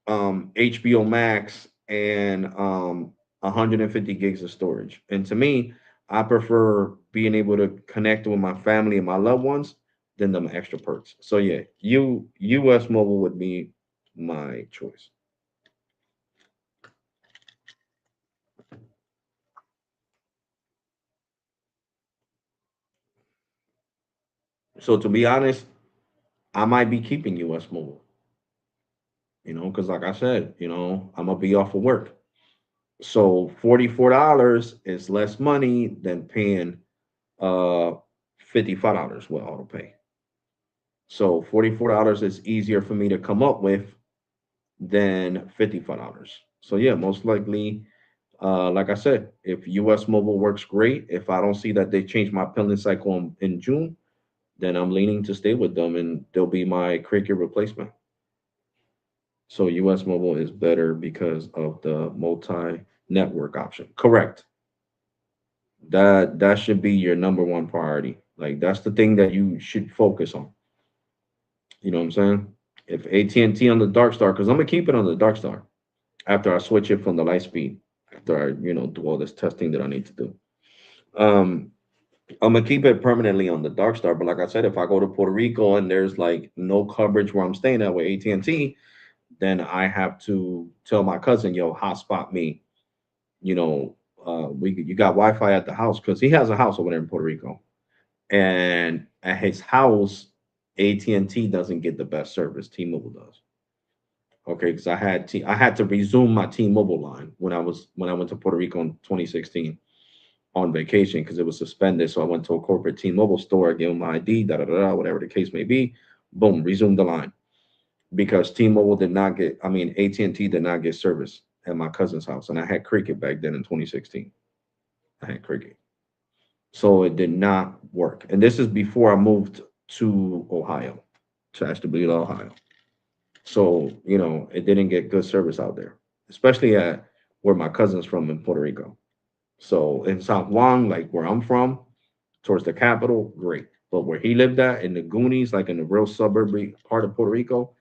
HBO Max and 150 gigs of storage? And to me, I prefer being able to connect with my family and my loved ones than the extra perks. So yeah, US Mobile would be my choice. So to be honest, I might be keeping US Mobile, because like I said, I'm gonna be off of work. So $44 is less money than paying uh $55 with auto pay. So $44 is easier for me to come up with than $55. So yeah, most likely, like I said, if US Mobile works great, if I don't see that they change my billing cycle in June, then I'm leaning to stay with them and they'll be my Cricket replacement. So US Mobile is better because of the multi-network option. Correct. That should be your number one priority. Like that's the thing that you should focus on. You know what I'm saying? If AT&T on the Dark Star, because I'm gonna keep it on the Dark Star after I switch it from the Lightspeed, after I do all this testing that I need to do. Um, I'm gonna keep it permanently on the Dark Star. But like I said, if I go to Puerto Rico and there's like no coverage where I'm staying at with AT&T, then I have to tell my cousin, yo, hotspot me. You know, you got Wi-Fi at the house, because he has a house over there in Puerto Rico, and at his house, AT&T doesn't get the best service. T-Mobile does. Okay, because I had to resume my T-Mobile line when I went to Puerto Rico in 2016 on vacation, because it was suspended. So I went to a corporate T-Mobile store, gave them my ID, da da da, whatever the case may be. Boom, resumed the line, because T-Mobile did not get, I mean AT&T did not get service at my cousin's house, and I had Cricket back then in 2016. I had Cricket, so it did not work. And this is before I moved to Ohio, to Ashtabula, Ohio. So, it didn't get good service out there, especially at where my cousin's from in Puerto Rico. So in South Juan, like where I'm from, towards the capital, great. But where he lived at in the Goonies, like in the real suburban part of Puerto Rico,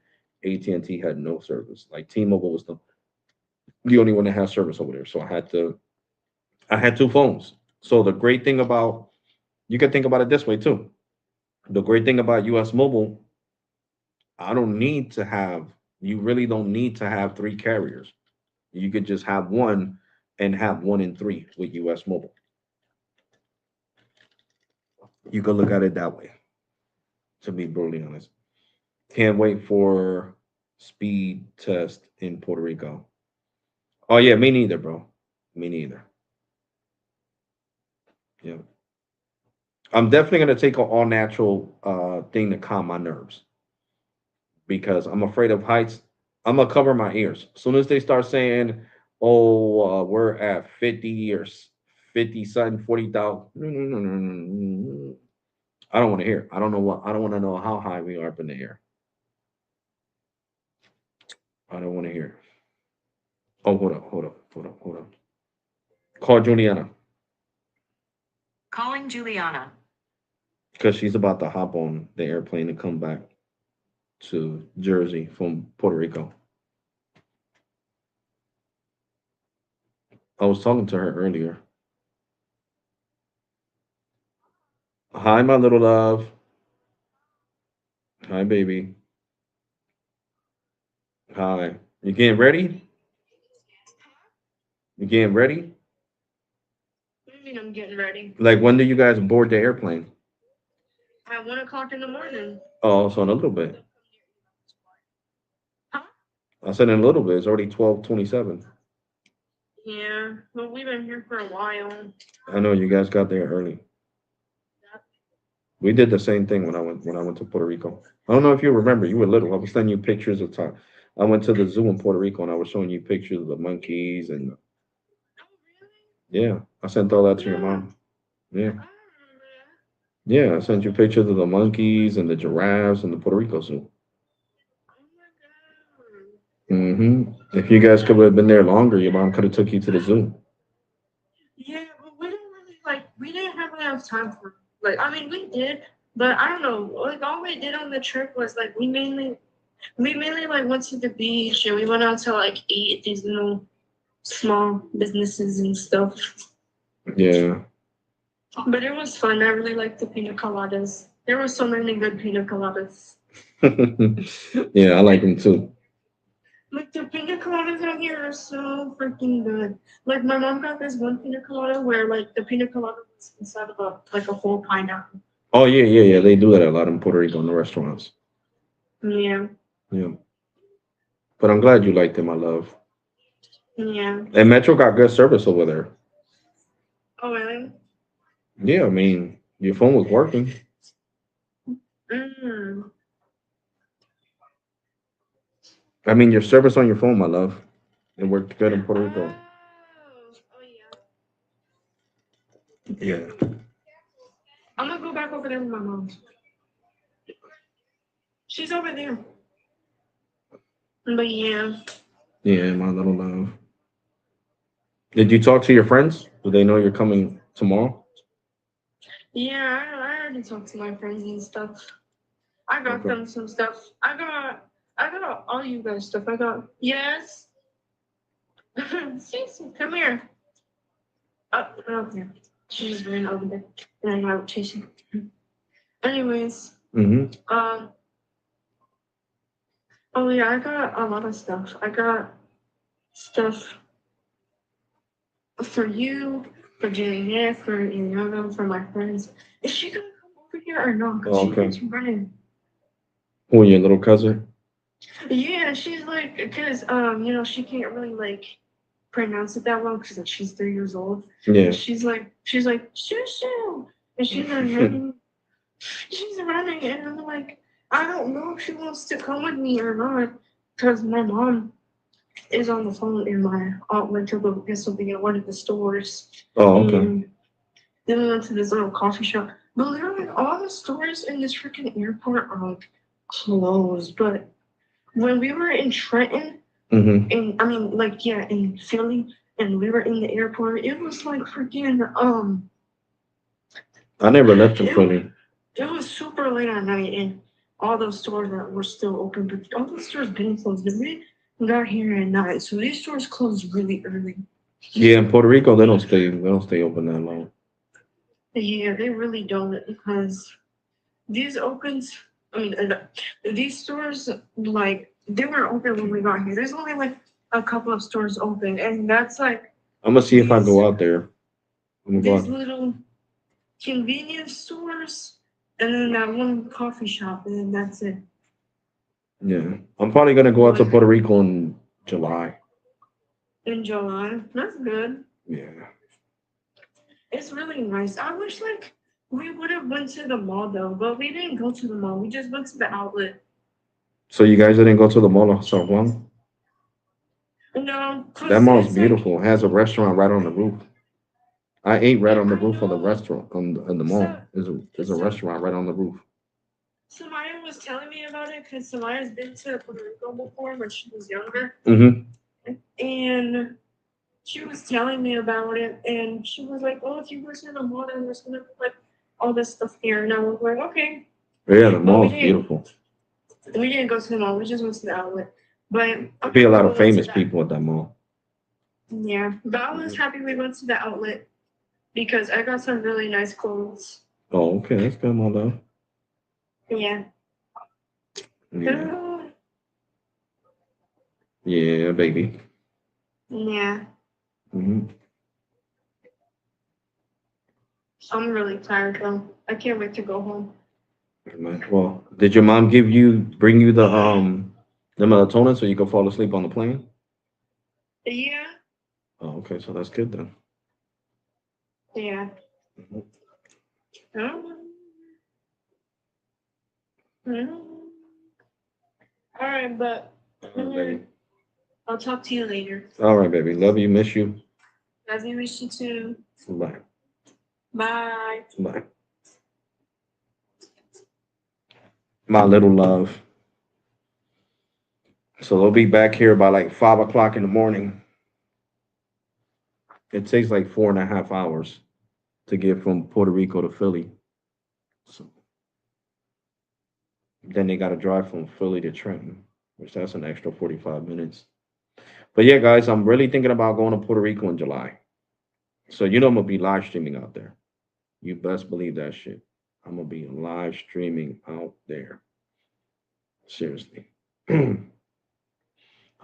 AT&T had no service. Like T-Mobile was the only one that has service over there. So I had two phones. So the great thing about, you can think about it this way too. The great thing about US Mobile, I don't need to have, you really don't need to have three carriers. You could just have one and have one in three with US Mobile. You could look at it that way, to be brutally honest. Can't wait for speed test in Puerto Rico. Oh yeah, me neither, bro. Me neither. Yeah. I'm definitely gonna take an all natural thing to calm my nerves because I'm afraid of heights. I'm gonna cover my ears. As soon as they start saying, "Oh, we're at 50 or 50 something, 40,000," no, no, no, no, no, no. I don't want to hear. I don't know what. I don't want to know how high we are up in the air. I don't want to hear. Oh, hold up, hold up, hold up, hold up. Call Juliana Calling Juliana. because she's about to hop on the airplane and come back to Jersey from Puerto Rico. I was talking to her earlier. Hi, my little love. Hi, baby. Hi. You getting ready? You getting ready? What do you mean I'm getting ready? Like, when do you guys board the airplane? At 1 o'clock in the morning. Oh, so in a little bit. Huh? I said in a little bit. It's already 12:27. Yeah, well, we've been here for a while. I know you guys got there early. We did the same thing when I went to Puerto Rico. I don't know if you remember. You were little. I was sending you pictures of time. I went to the zoo in Puerto Rico and I was showing you pictures of the monkeys and Oh, yeah, I sent all that to your really? mom. Yeah, I don't remember yeah, I sent you pictures of the monkeys and the giraffes and the Puerto Rico zoo. that. Oh my god. If you guys could have been there longer, your mom could have took you to the zoo. Yeah, but we didn't really we didn't have enough time for I mean we did, but I don't know, all we did on the trip was we mainly went to the beach and we went out to eat at these small businesses and stuff. Yeah, But it was fun. I really liked the pina coladas. There were so many good pina coladas. yeah, I like them too. Like the pina coladas out here are so freaking good. Like my mom got this one pina colada where the pina colada was inside of a whole pineapple. Oh yeah, yeah, yeah. They do that a lot in Puerto Rico in the restaurants. Yeah, Yeah, but I'm glad you liked it, my love. yeah. And Metro got good service over there. Oh really? Yeah, I mean, your phone was working. Mm. I mean, your service on your phone, my love, it worked good in Puerto Rico. Oh yeah. Yeah, I'm gonna go back over there with my mom. She's over there. But yeah. yeah, my little love. Did you talk to your friends? Do they know you're coming tomorrow? Yeah, I already talked to my friends and stuff. I got Okay. them some stuff. I got all you guys stuff. I got yes. Cece, come here. Oh yeah. She just ran over there and I'm out chasing. Anyways, Mm-hmm. um, oh yeah, I got a lot of stuff. I got stuff for you, for Juliet, for Iliana, for my friends. Is she gonna come over here or not? Cause Oh, she okay. keeps running. Who, your little cousin? Yeah, she's cause she can't really pronounce it that well because she's 3 years old. Yeah. And she's like shoo shoo, and she's like running. She's running, and I'm like, I don't know if she wants to come with me or not, because my mom is on the phone, and my aunt went to go get something at one of the stores, Oh, okay. and then we went to this little coffee shop. But literally, all the stores in this freaking airport are closed. But when we were in Trenton, Mm-hmm. and I mean, in Philly, and we were in the airport, it was freaking I never left in it was Philly. it was super late at night, and all those stores that were still open, but all those stores been closed. got here at night, so these stores close really early. Yeah, in Puerto Rico, they don't stay open that long. Yeah, they really don't because these opens. I mean, these stores like they were open when we got here. There's only like a couple of stores open, and that's like I'm gonna see if I these go out there. I'm gonna go these out. little convenience stores, and then that one coffee shop, and then that's it. Yeah, I'm probably gonna go out to Like Puerto Rico in July. in July, that's good. Yeah. It's really nice. I wish like we would have went to the mall though, but we didn't go to the mall. We just went to the outlet. So you guys didn't go to the Mall of San Juan? No, That cause mall's it's like beautiful. It has a restaurant right on the roof. I ate right yeah, on the I roof of the know. restaurant in the So mall. There's a so restaurant right on the roof. Samaya was telling me about it because Samaya's been to Puerto Rico before when she was younger, Mm-hmm. and she was telling me about it, and she was like, "Oh, if you go to the mall, then there's gonna be like all this stuff here." And I was like, "Okay," Yeah, the but we mall's didn't. beautiful. We didn't go to the mall. We just went to the outlet. But There'll I'm be a happy lot we of went to famous that. people at that mall. Yeah, but I was Mhm. happy we went to the outlet because I got some really nice clothes. Oh, okay, that's good, my love. Yeah. Yeah, yeah, baby. Yeah. Mm-hmm. I'm really tired though. I can't wait to go home. Well, did your mom bring you the melatonin so you can fall asleep on the plane? Yeah. Oh, okay, so that's good then. Yeah. Mhm. Um, All right, but All right, baby. I'll talk to you later. All right, baby. Love you, miss you. Love you, wish you too. Bye. Bye. Bye. My little love. So they'll be back here by like 5 o'clock in the morning. It takes like 4.5 hours to get from Puerto Rico to Philly. So then they got to drive from Philly to Trenton, which that's an extra 45 minutes. But yeah, guys, I'm really thinking about going to Puerto Rico in July. So you know I'm gonna be live streaming out there. You best believe that shit. I'm gonna be live streaming out there. Seriously. I'm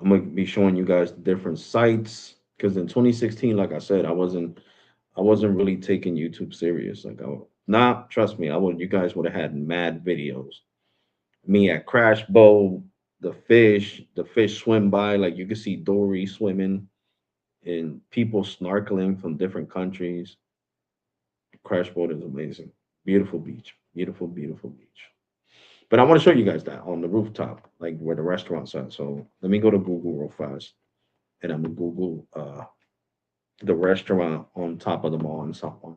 gonna be showing you guys the different sites because in 2016, like I said, I wasn't really taking YouTube serious. Like nah, trust me, I would you guys would have had mad videos. Me at Crash Bowl, the fish swim by, like you can see Dory swimming and people snorkeling from different countries. Crash Boat is amazing. Beautiful beach. Beautiful, beautiful beach. But I want to show you guys that on the rooftop, like where the restaurant's at. So let me go to Google real fast. And I'm gonna Google the restaurant on top of the mall in South.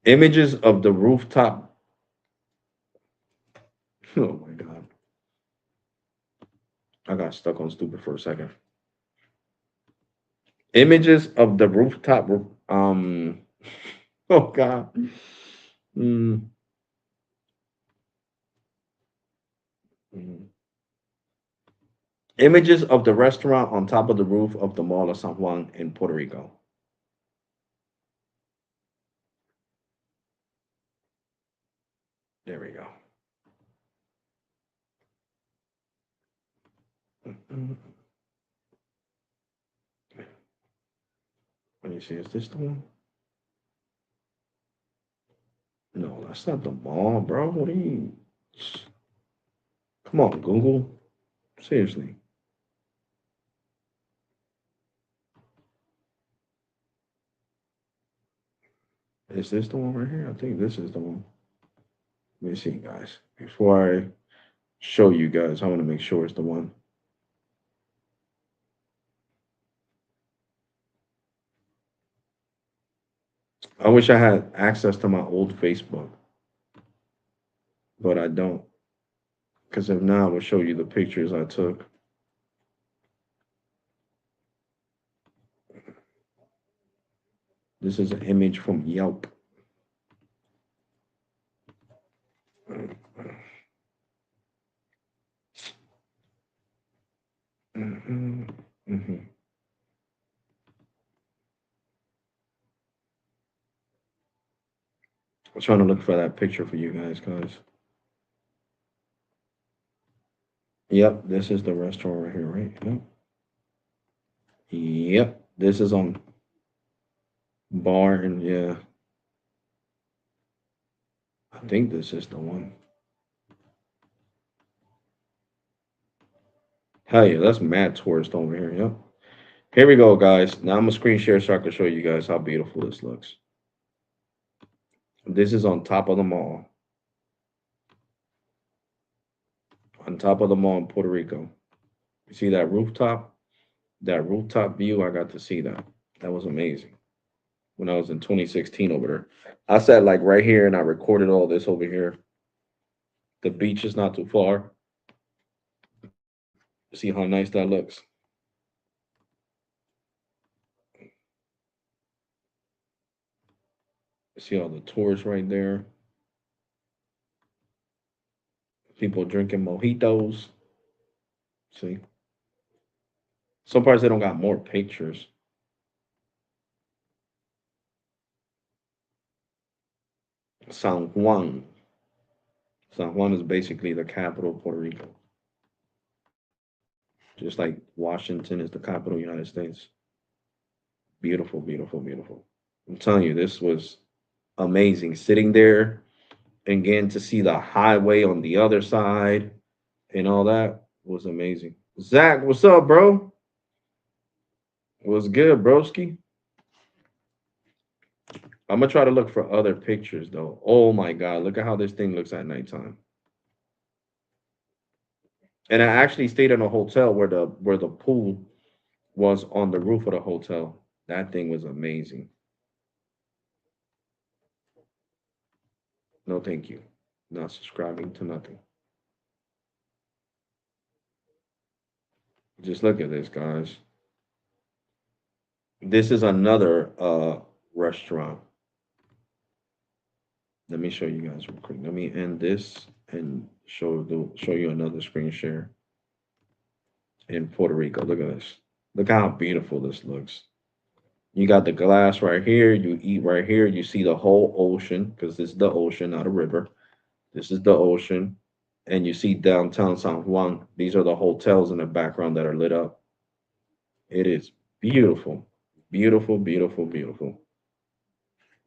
Images of the rooftop. Oh my god. I got stuck on stupid for a second. Images of the rooftop. Oh god. Mm, mm. Images of the restaurant on top of the roof of the Mall of San Juan in Puerto Rico. There we go. Mm, let me see. Is this the one? No, that's not the mall, bro. What are you? Come on, Google. Seriously. Is this the one right here? I think this is the one. Let me see, guys. Before I show you guys, I want to make sure it's the one. I wish I had access to my old Facebook, but I don't. Because if not, I will show you the pictures I took. This is an image from Yelp. I'm trying to look for that picture for you guys. Yep, this is the restaurant right here, right? Yep. Yep, this is on bar, and yeah, I think this is the one. Hell yeah, that's mad tourist over here. Yep. Here we go, guys. Now I'm gonna screen share so I can show you guys how beautiful this looks. This is on top of the mall. On top of the mall in Puerto Rico. You see that rooftop? That rooftop view, I got to see that. That was amazing. When I was in 2016 over there. I sat like right here and I recorded all this over here. The beach is not too far. See how nice that looks. See all the tourists right there. People drinking mojitos. See? Some parts they don't got more pictures. San Juan. San Juan is basically the capital of Puerto Rico. Just like Washington is the capital of the United States. Beautiful, beautiful, beautiful. I'm telling you, this was amazing. Sitting there and getting to see the highway on the other side and all that was amazing. Zach, what's up, bro? What's good, broski? I'm gonna try to look for other pictures though. Oh my god, look at how this thing looks at nighttime. And I actually stayed in a hotel where the pool was on the roof of the hotel. That thing was amazing. No, thank you. Not subscribing to nothing. Just look at this, guys. This is another restaurant. Let me show you guys real quick. Let me end this and show you another screen share in Puerto Rico. Look at this. Look how beautiful this looks. You got the glass right here. You eat right here. You see the whole ocean because this is the ocean, not a river. This is the ocean. And you see downtown San Juan. These are the hotels in the background that are lit up. It is beautiful. Beautiful, beautiful, beautiful.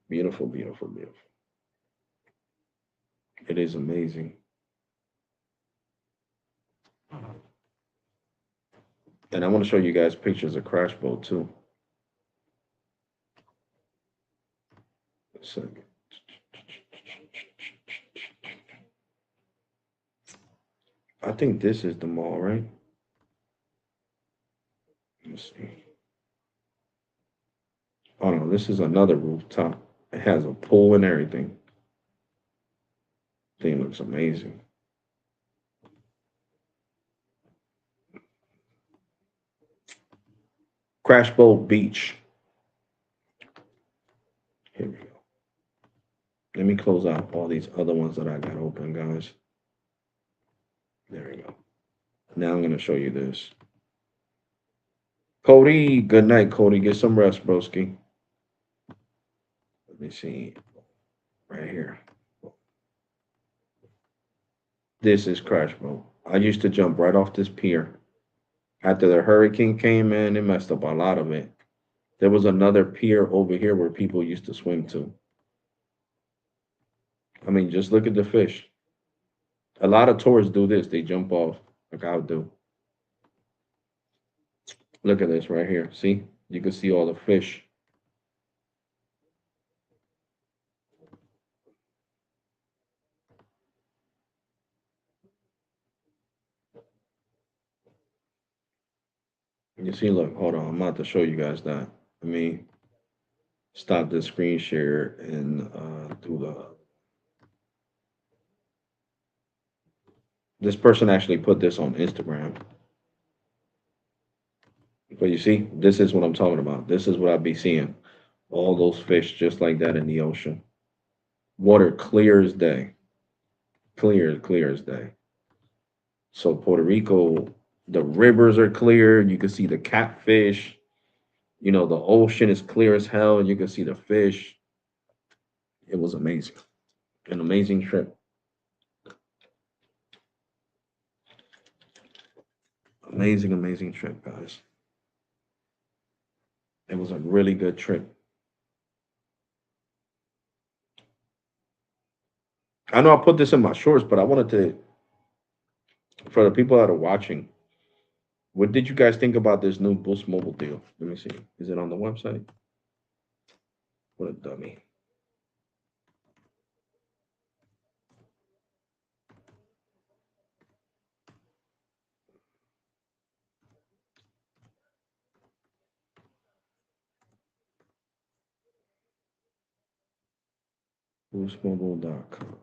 Beautiful, beautiful, beautiful. It is amazing. And I want to show you guys pictures of Crash Boat too. So, I think this is the mall, right? Let's see. Oh no, this is another rooftop. It has a pool and everything. Thing looks amazing. Crash Boat Beach. Here we go. Let me close out all these other ones that I got open, guys. There we go. Now I'm going to show you this. Cody, good night, Cody. Get some rest, broski. Let me see. Right here. This is Crash Boat. I used to jump right off this pier. After the hurricane came in, it messed up a lot of it. There was another pier over here where people used to swim to. I mean, just look at the fish. A lot of tourists do this. They jump off like I would do. Look at this right here. See? You can see all the fish. You see, look, hold on. I'm about to show you guys that. Let me stop the screen share and do the. This person actually put this on Instagram. But you see, this is what I'm talking about. This is what I'd be seeing. All those fish just like that in the ocean. Water clear as day. Clear as day. So Puerto Rico, the rivers are clear. You can see the catfish. You know, the ocean is clear as hell, and you can see the fish. It was amazing. An amazing trip. Amazing, amazing trip, guys. It was a really good trip. I know I put this in my shorts, but I wanted to, for the people that are watching, what did you guys think about this new Boost Mobile deal? Let me see. Is it on the website? What a dummy. BoostMobile.com.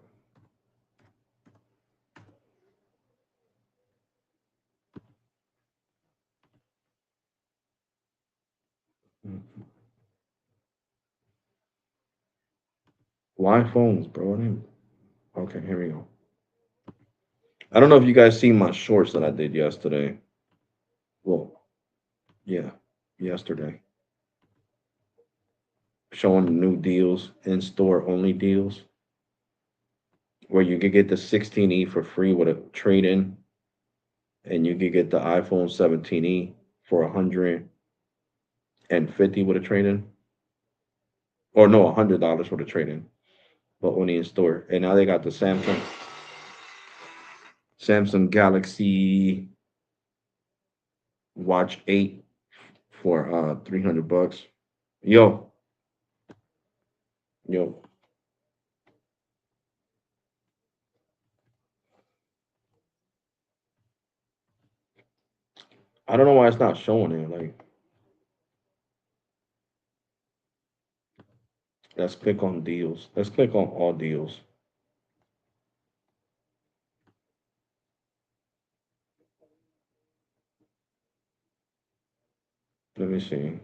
Mhm. Why phones, bro? Okay, here we go. I don't know if you guys seen my shorts that I did yesterday. Well, yeah, yesterday. Showing the new deals, in-store only deals, where you could get the 16E for free with a trade-in, and you could get the iPhone 17E for 150 with a trade-in, or no, $100 with a trade-in, but only in store. And now they got the Samsung Galaxy Watch 8 for 300 bucks. Yo, yo, I don't know why it's not showing it. Like, let's click on deals. Let's click on all deals. Let me see.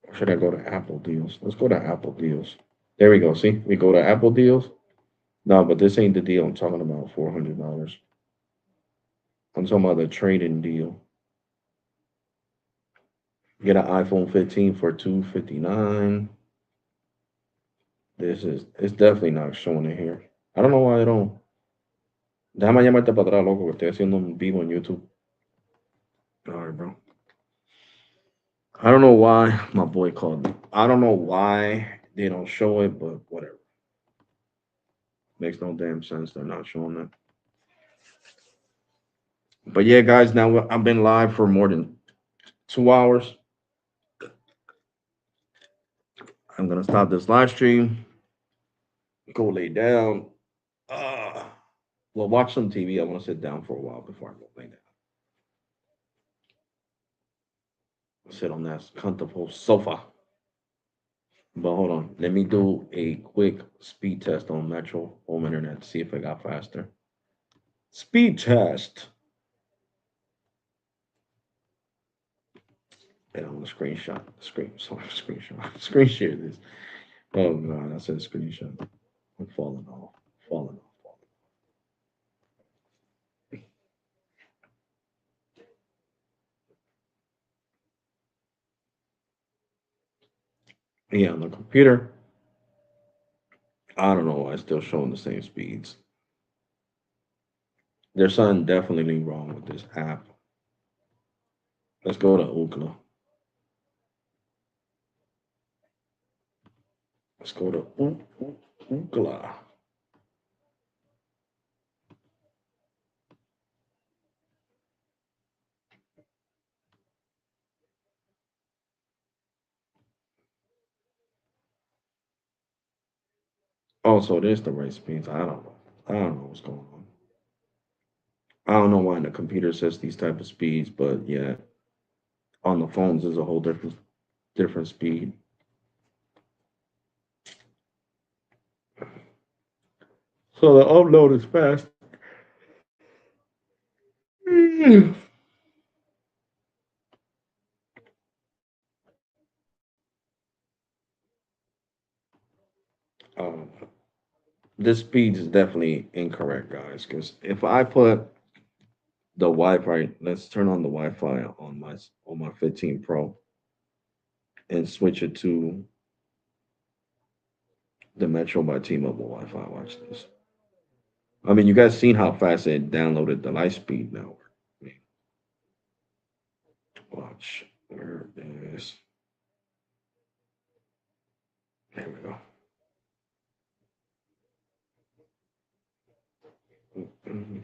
Or should I go to Apple deals? Let's go to Apple deals. There we go. See, we go to Apple deals. No, but this ain't the deal I'm talking about. $400. I'm talking about the trade-in deal. Get an iPhone 15 for 259. This is it's definitely not showing it here. I don't know why I don't. Déjame llamarte para atrás, loco, que estoy haciendo un vivo en YouTube. All right, bro. I don't know why my boy called me. I don't know why they don't show it, but whatever. Makes no damn sense. They're not showing it. But yeah, guys, now I've been live for more than 2 hours. I'm gonna stop this live stream, go lay down. Uh, well, watch some TV. I want to sit down for a while before I go lay down. Sit on that comfortable sofa. But hold on, let me do a quick speed test on Metro home internet. See if it got faster. Speed test. And I'm gonna screenshot. Sorry, screenshot. Screen share this. Oh god, I said screenshot. I'm falling off. Falling off. Yeah, on the computer. I don't know why it's still showing the same speeds. There's something definitely wrong with this app. Let's go to Ookla. Let's go to Ookla. Oh, so it is the right speeds. I don't know. I don't know what's going on. I don't know why the computer says these type of speeds, but yeah, on the phones is a whole different speed. So the upload is fast. um, this speed is definitely incorrect, guys. Because if I put the Wi-Fi. Let's turn on the Wi-Fi on my 15 Pro and switch it to the Metro by T-Mobile Wi-Fi. Watch this. I mean, you guys seen how fast it downloaded the Lightspeed now. Watch where it is. There we go. Mhm.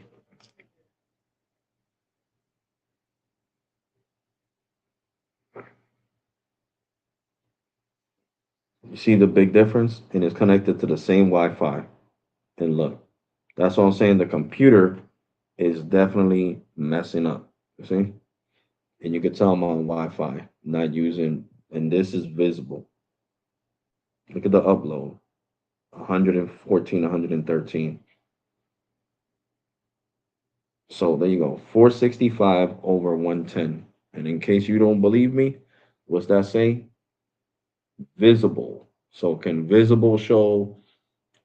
You see the big difference? And it's connected to the same Wi-Fi. And look, that's what I'm saying. The computer is definitely messing up. You see? And you can tell I'm on Wi-Fi, not using, and this is visible. Look at the upload, 114, 113. So there you go, 465 over 110. And in case you don't believe me, what's that say? Visible. So can visible show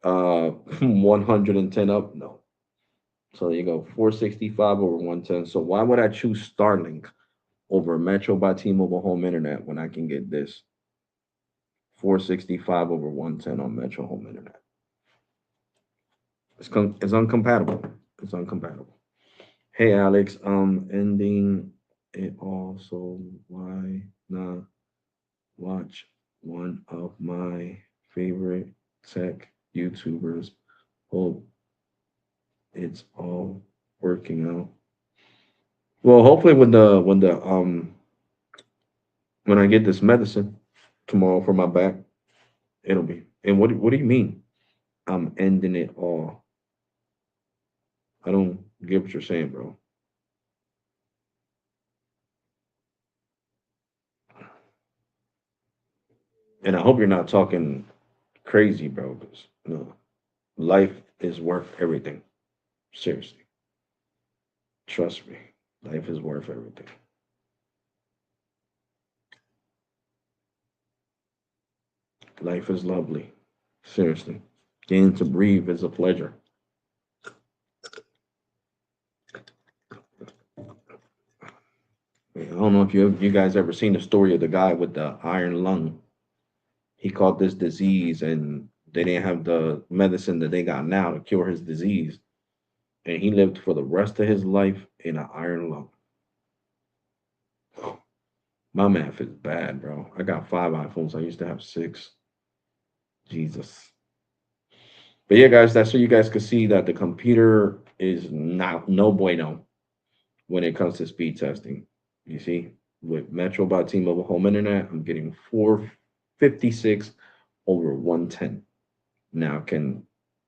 110 up? No. So there you go, 465 over 110. So why would I choose Starlink over Metro by T-Mobile Home Internet when I can get this 465 over 110 on Metro Home Internet? It's uncompatible. It's uncompatible. Hey Alex, ending it all. So why not watch one of my favorite tech YouTubers? Hope it's all working out. Well, hopefully when I get this medicine tomorrow for my back, it'll be. And what do you mean? I'm ending it all. I don't get what you're saying, bro. And I hope you're not talking crazy, bro. Because no, life is worth everything. Seriously, trust me. Life is worth everything. Life is lovely. Seriously, getting to breathe is a pleasure. I don't know if you guys ever seen the story of the guy with the iron lung. He caught this disease, and they didn't have the medicine that they got now to cure his disease, and he lived for the rest of his life in an iron lung. My math is bad, bro. I got 5 iPhones. I used to have six. Jesus. But yeah, guys, that's so you guys could see that the computer is not no bueno when it comes to speed testing. You see, with Metro by T-Mobile Home Internet, I'm getting 456 over 110. Now, can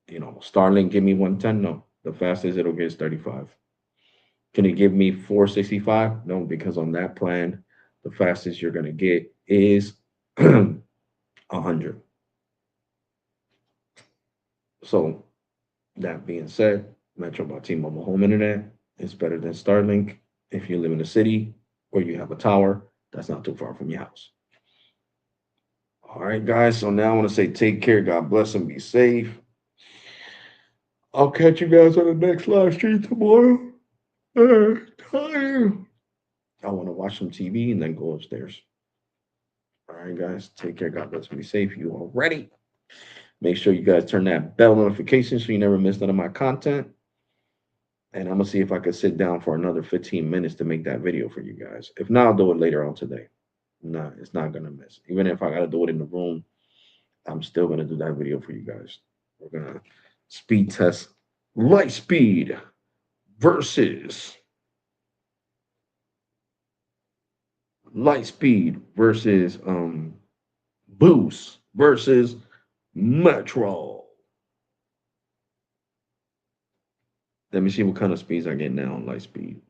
Starlink give me 110? No. The fastest it'll get is 35. Can it give me 465? No, because on that plan, the fastest you're gonna get is 100. So that being said, Metro by T-Mobile Home Internet is better than Starlink if you live in a city or you have a tower that's not too far from your house. All right, guys. So now I want to say take care. God bless and be safe. I'll catch you guys on the next live stream tomorrow. Tired. I want to watch some TV and then go upstairs. All right, guys. Take care. God bless and be safe. You all ready? Make sure you guys turn that bell notification so you never miss none of my content. And I'm gonna see if I could sit down for another 15 minutes to make that video for you guys. If not, I'll do it later on today. No, it's not gonna miss. Even if I gotta do it in the room, I'm still gonna do that video for you guys. We're gonna speed test Lightspeed versus Boost versus Metro. Let me see what kind of speeds I get now on Lightspeed.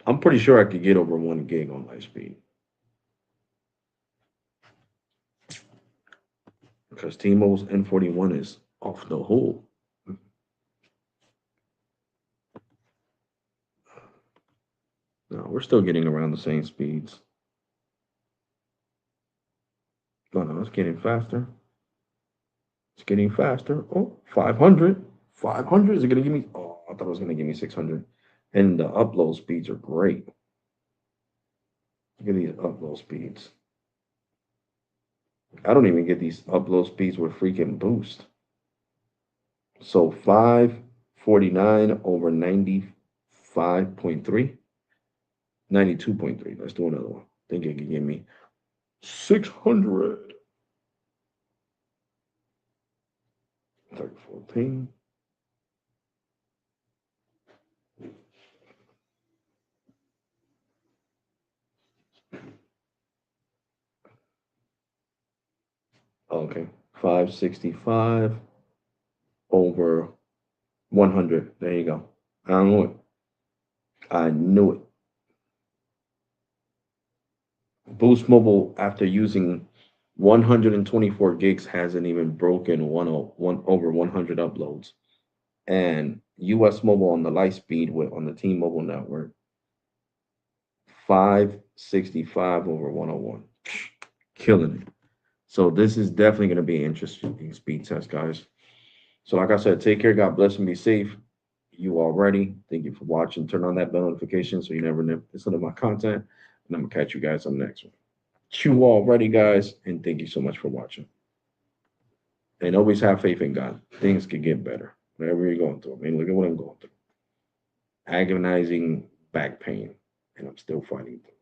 I'm pretty sure I could get over 1 gig on Lightspeed. Because T-Mobile's N41 is off the hole. No, we're still getting around the same speeds. Oh no, it's getting faster. It's getting faster. Oh, 500. 500, is it going to give me? Oh, I thought it was going to give me 600. And the upload speeds are great. Look at these upload speeds. I don't even get these upload speeds with freaking boost. So 549 over 95.3, 92.3. Let's do another one. I think it can give me 600. 3014. Okay, 565 over 100. There you go. I knew it. I knew it. Boost Mobile, after using 124 gigs, hasn't even broken one over 100 uploads. And US Mobile on the light speed with on the T-Mobile network, 565 over 101. Killing it. So this is definitely going to be an interesting speed test, guys. So like I said, take care, God bless, and be safe. You already. Thank you for watching. Turn on that bell notification so you never miss any of my content. And I'm going to catch you guys on the next one. You already, guys, and thank you so much for watching. And always have faith in God. Things can get better. Whatever you're going through. I mean, look at what I'm going through. Agonizing back pain, and I'm still fighting through.